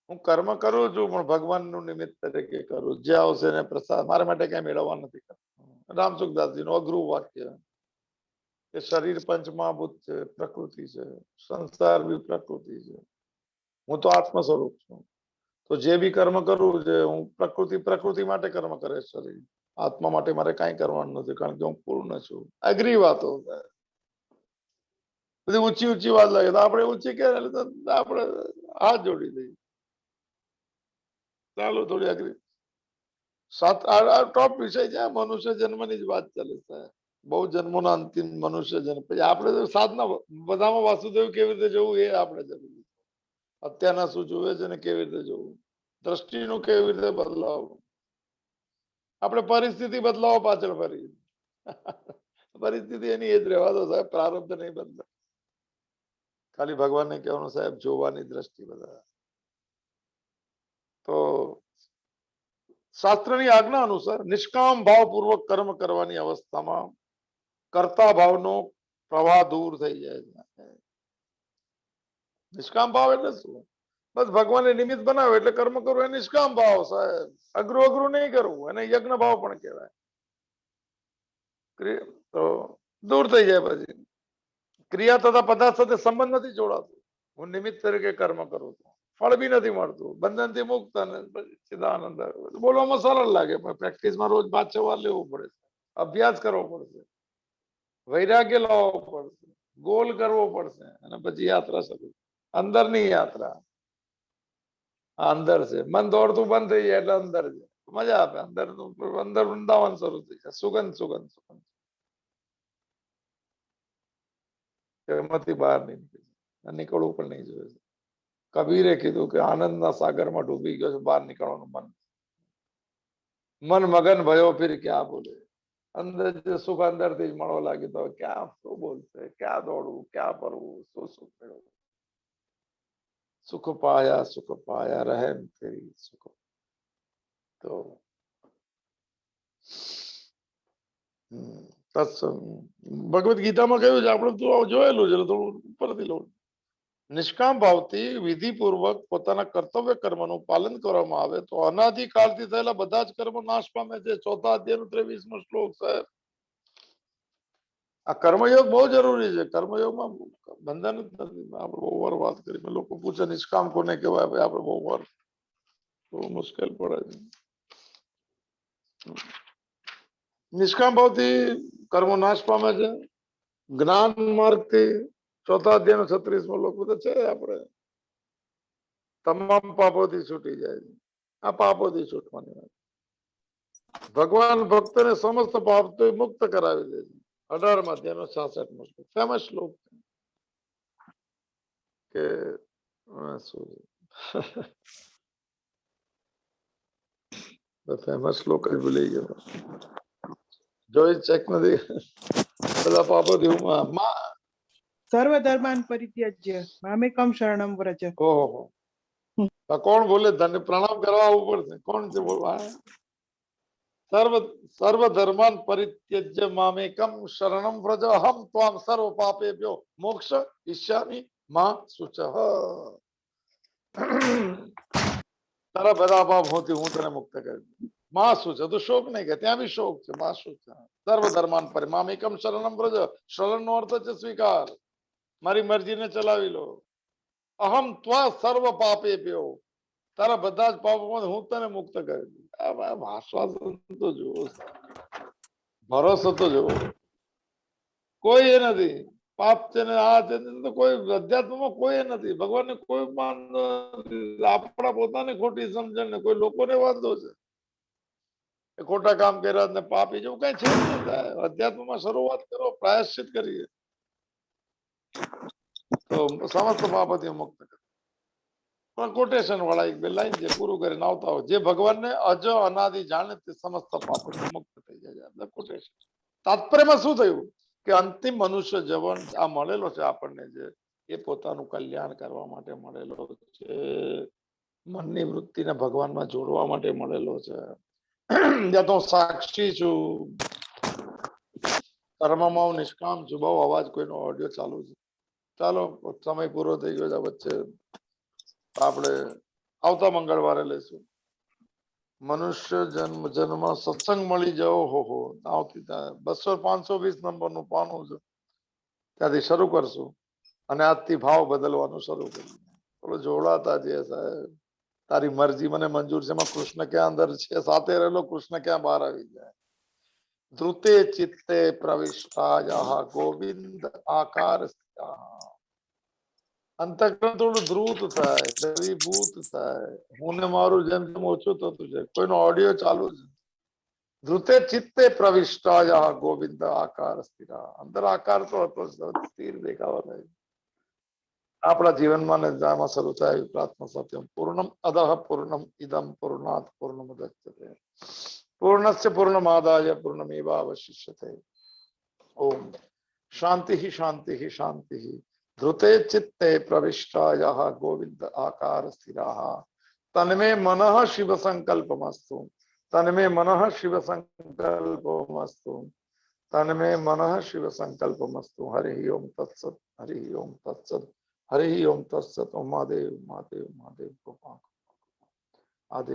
હું કર્મ કરું છું પણ ભગવાનનું નિમિત્ત તરીકે કરું. જે આવશે ને પ્રસાદ, મારા માટે કઈ મેળવવા નથી કરતો. રામસુખદાસજીનું અઘરું વાક્ય કે શરીર પંચમહાભૂત છે, પ્રકૃતિ છે, સંસાર બી પ્રકૃતિ છે, હું તો આત્મ સ્વરૂપ છું. તો જે બી કર્મ કરું છે હું પ્રકૃતિ માટે કર્મ કરે. શરીર આત્મા માટે મારે કાંઈ કરવાનું નથી, કારણ કે હું પૂર્ણ છું. અઘરી વાતો બધી ઊંચી ઊંચી વાત લાગે તો આપણે ઊંચી કે આપણે હાથ જોડી દઈએ. ચાલો થોડી અઘરી ટોપ વિષય છે. મનુષ્ય જન્મની જ વાત ચાલે છે. બહુ જન્મોના અંતિમ મનુષ્ય જન્મ. પછી આપણે સાધના બધામાં વાસુદેવ કેવી રીતે જવું એ આપણે જરૂરી. અત્યારના શું જોવે છે ને કેવી રીતે જોવું, દ્રષ્ટિનું કેવી રીતે બદલાવવું. આપણે પરિસ્થિતિ બદલાવો પાછળ ફરી. પરિસ્થિતિ એની એ જ રહેવા દો સાહેબ, પ્રારબ્ધ નહીં બદલાય. ખાલી ભગવાનને કહેવાનું સાહેબ જોવાની દ્રષ્ટિ બધા. તો શાસ્ત્રની આજ્ઞા અનુસાર નિષ્કામ ભાવપૂર્વક કર્મ કરવાની અવસ્થામાં કર્તા ભાવનો પ્રવાહ દૂર થઈ જાય છે. નિષ્કામ ભાવ એટલે શું? બસ ભગવાનને નિમિત્ત બનાવે એટલે કર્મ કરવું એ નિષ્કામ ભાવ સાહેબ. અઘરું અઘરું નહીં કરવું, એને યજ્ઞ ભાવ પણ કહેવાય. તો દૂર થઈ જાય. પછી ક્રિયા તથા પદાર્થ સાથે સંબંધ નથી જોડાતો. હું નિમિત્ત તરીકે કર્મ કરું છું, ફળ બી નથી મળતું, બંધનથી મુક્ત અને સિદ્ધાનંદ. બોલવામાં સરળ લાગે પણ પ્રેક્ટિસમાં રોજ 5-6 વાર લેવું પડે, અભ્યાસ કરવો પડશે, વૈરાગ્ય લાવવો પડશે, ગોલ કરવો પડશે અને પછી યાત્રા શરૂ. અંદરની યાત્રા અંદર છે. મન દોડતું બંધ થઈ જાય એટલે અંદર છે, મજા આવે. અંદર વૃંદાવન શરૂ થઈ જાય. સુગંધ સુગંધ સુગંધ એમાંથી બહાર નીકળવું પણ નહીં જોઈએ. કબીરે કીધું કે આનંદના સાગરમાં ડૂબી ગયો છે, બહાર નીકળવાનું મન મગન ભયો ફિર ક્યાં બોલે. અંદર જે સુખ અંદરથી જ મળવા લાગે તો ક્યાં શું બોલશે, ક્યાં દોડવું, ક્યાં ફરવું, શું સુખ મેળવવું. સુખ પાયા રહેમ તેરી સુખ. તો ભગવદ ગીતામાં કહ્યું છે, આપણે તો જોયેલું છે, થોડું ઉપરથી લઉં. નિષ્કામ ભાવથી વિધિપૂર્વક પોતાના કર્તવ્ય કર્મનું પાલન કરવામાં આવે તો અનાદિકાળથી થયેલા બધા જ કર્મો નાશ પામે છે. 4થા અધ્યાયનો 23મો શ્લોક સાહેબ. આ કર્મયોગ બહુ જરૂરી છે. કર્મયોગમાં બંધન જ નથી. આપણે બહુ વાર વાત કરી. લોકો પૂછે નિષ્કામ કોને કહેવાય? ભાઈ આપણે બહુ વાર થોડું મુશ્કેલ પડે છે. નિષ્કામ ભાવથી કર્મો નાશ પામે છે. જ્ઞાન માર્ગથી 4થા અધ્યાયનો 36મો શ્લોક બધો છે. આપણે તમામ પાપોથી છૂટી જાય છે. આ પાપોથી છૂટવાની વાત. ભગવાન ભક્તને સમસ્ત પાપથી મુક્ત કરાવી દે છે. 18મા અધ્યાયનો 66મો શ્લોક ફેમસ શ્લોક કે ફેમસ શ્લોક જ ભૂલી ગયો. જોઈ ચેક નથી. બધા પાપોથી સર્વધર્માન પરિત્યજ્ય મામેકમ શરણમ વ્રજ. ઓહો, કોણ બોલે? ધન્ય પ્રણામ કરવા આવવું પડશે. કોણ છે બોલવા? સર્વધર્માન પરિત્યજ્ય મામેકમ શરણમ વ્રજ અહમ ત્વામ સર્વ પાપેભ્યો મોક્ષ ઈચ્છામિ મા શુચઃ. તારા બધા પાપ હોતી હું તને મુક્ત કરી. માં શું છે? તો શોક નહીં કે ત્યાં બી શોક છે. માં શું છે? સર્વ ધર્માન પરિમામેકમ શરણમ વ્રજ. શરણ નો અર્થ છે સ્વીકાર. મારી મરજીને ચલાવી લો. અહમ ત્વા સર્વ પાપે પ્યો. તારા બધા જ પાપોમાંથી હું તને મુક્ત કરી દઉં. આશ્વાસન તો જુઓ, ભરોસો તો જુઓ. કોઈ એ નથી. પાપ છે ને આ છે ને કોઈ અધ્યાત્મમાં કોઈ નથી. ભગવાનને કોઈ માન નથી. આપણા પોતાની ખોટી સમજણ ને કોઈ લોકોને વાંધો છે. એ ખોટા કામ કર્યા ને પાપી જેવું કઈ છે જ નહીં. અધ્યાત્મમાં શરૂઆત કરો, પ્રાયશ્ચિત કરીએ તો સમસ્ત પાપથી મુક્ત કરે. પણ કોટેશન વાળા એક બે લાઈન છે, પૂરું કરીને આવતા હોય. જે ભગવાનને અજ અનાદિ જાણે તે સમસ્ત પાપથી મુક્ત થઈ જાય. કોટેશન તાત્પર્યમાં શું થયું કે અંતિમ મનુષ્ય જીવન આ મળેલો છે આપણને, જે એ પોતાનું કલ્યાણ કરવા માટે મળેલો છે. મનની વૃત્તિને ભગવાનમાં જોડવા માટે મળેલો છે. જ્યાં તો સાક્ષી છું, કર્મમાં હું નિષ્કામ છું. બહુ અવાજ કોઈનો ઓડિયો ચાલુ છે. ચાલો સમય પૂરો થઈ ગયો છે. વચ્ચે આપણે આવતા મંગળવારે લઈશું. મનુષ્ય જન્મ સત્સંગ મળી જાઓ. હો આવતી 200-520 નંબરનું પાનું છે, ત્યાંથી શરૂ કરશું અને આજથી ભાવ બદલવાનું શરૂ કર્યું. બોલો જોડાતા જે સાહેબ, તારી મરજી મને મંજૂર છે. એમાં કૃષ્ણ ક્યાં અંદર છે? સાથે રહેલો કૃષ્ણ ક્યાં બહાર આવી જાય? ધ્રુતે ચિત્તે પ્રવિષ્ટા ગોવિંદ આકાર. અંતઃકરણ થોડું ધ્રુત થાય, દ્રવીભૂત થાય. હું ને મારું જેમ જેમ ઓછું થતું છે. કોઈનો ઓડિયો ચાલુ છે. ધ્રુતે ચિત્તે પ્રવિષ્ટા ગોવિંદ આકાર સ્થિરા. અંદર આકાર તો હતો, સ્થિર દેખાવા લાગ્યો. આપણા જીવનમાં ને જામાં શરૂ થાય પ્રાર્થના સાથે પૂર્ણમ અદહ પૂર્ણમ ઇદમ પૂર્ણાત પૂર્ણમુદચ્યતે પૂર્ણસ્ય પૂર્ણમાદાય પૂર્ણમેવાવશિષ્યતે. ઓમ શાંતિ શાંતિ શાંતિ. ધ્રુતે ચિત્તે પ્રવિષ્ટાય ગોવિંદ આકાર સ્થિરા. તન્મે મનઃ શિવ સંકલ્પમસ્તુ. તન્મે મનઃ શિવ સંકલ્પમસ્તુ. તન્મે મનઃ શિવ સંકલ્પમસ્તુ. હરિ ઓમ તત્સત. હરિ ઓમ તત્સત. હરિ ઓમ તત્સત. મહાદેવ મહાદેવ મહાદેવ. આદિ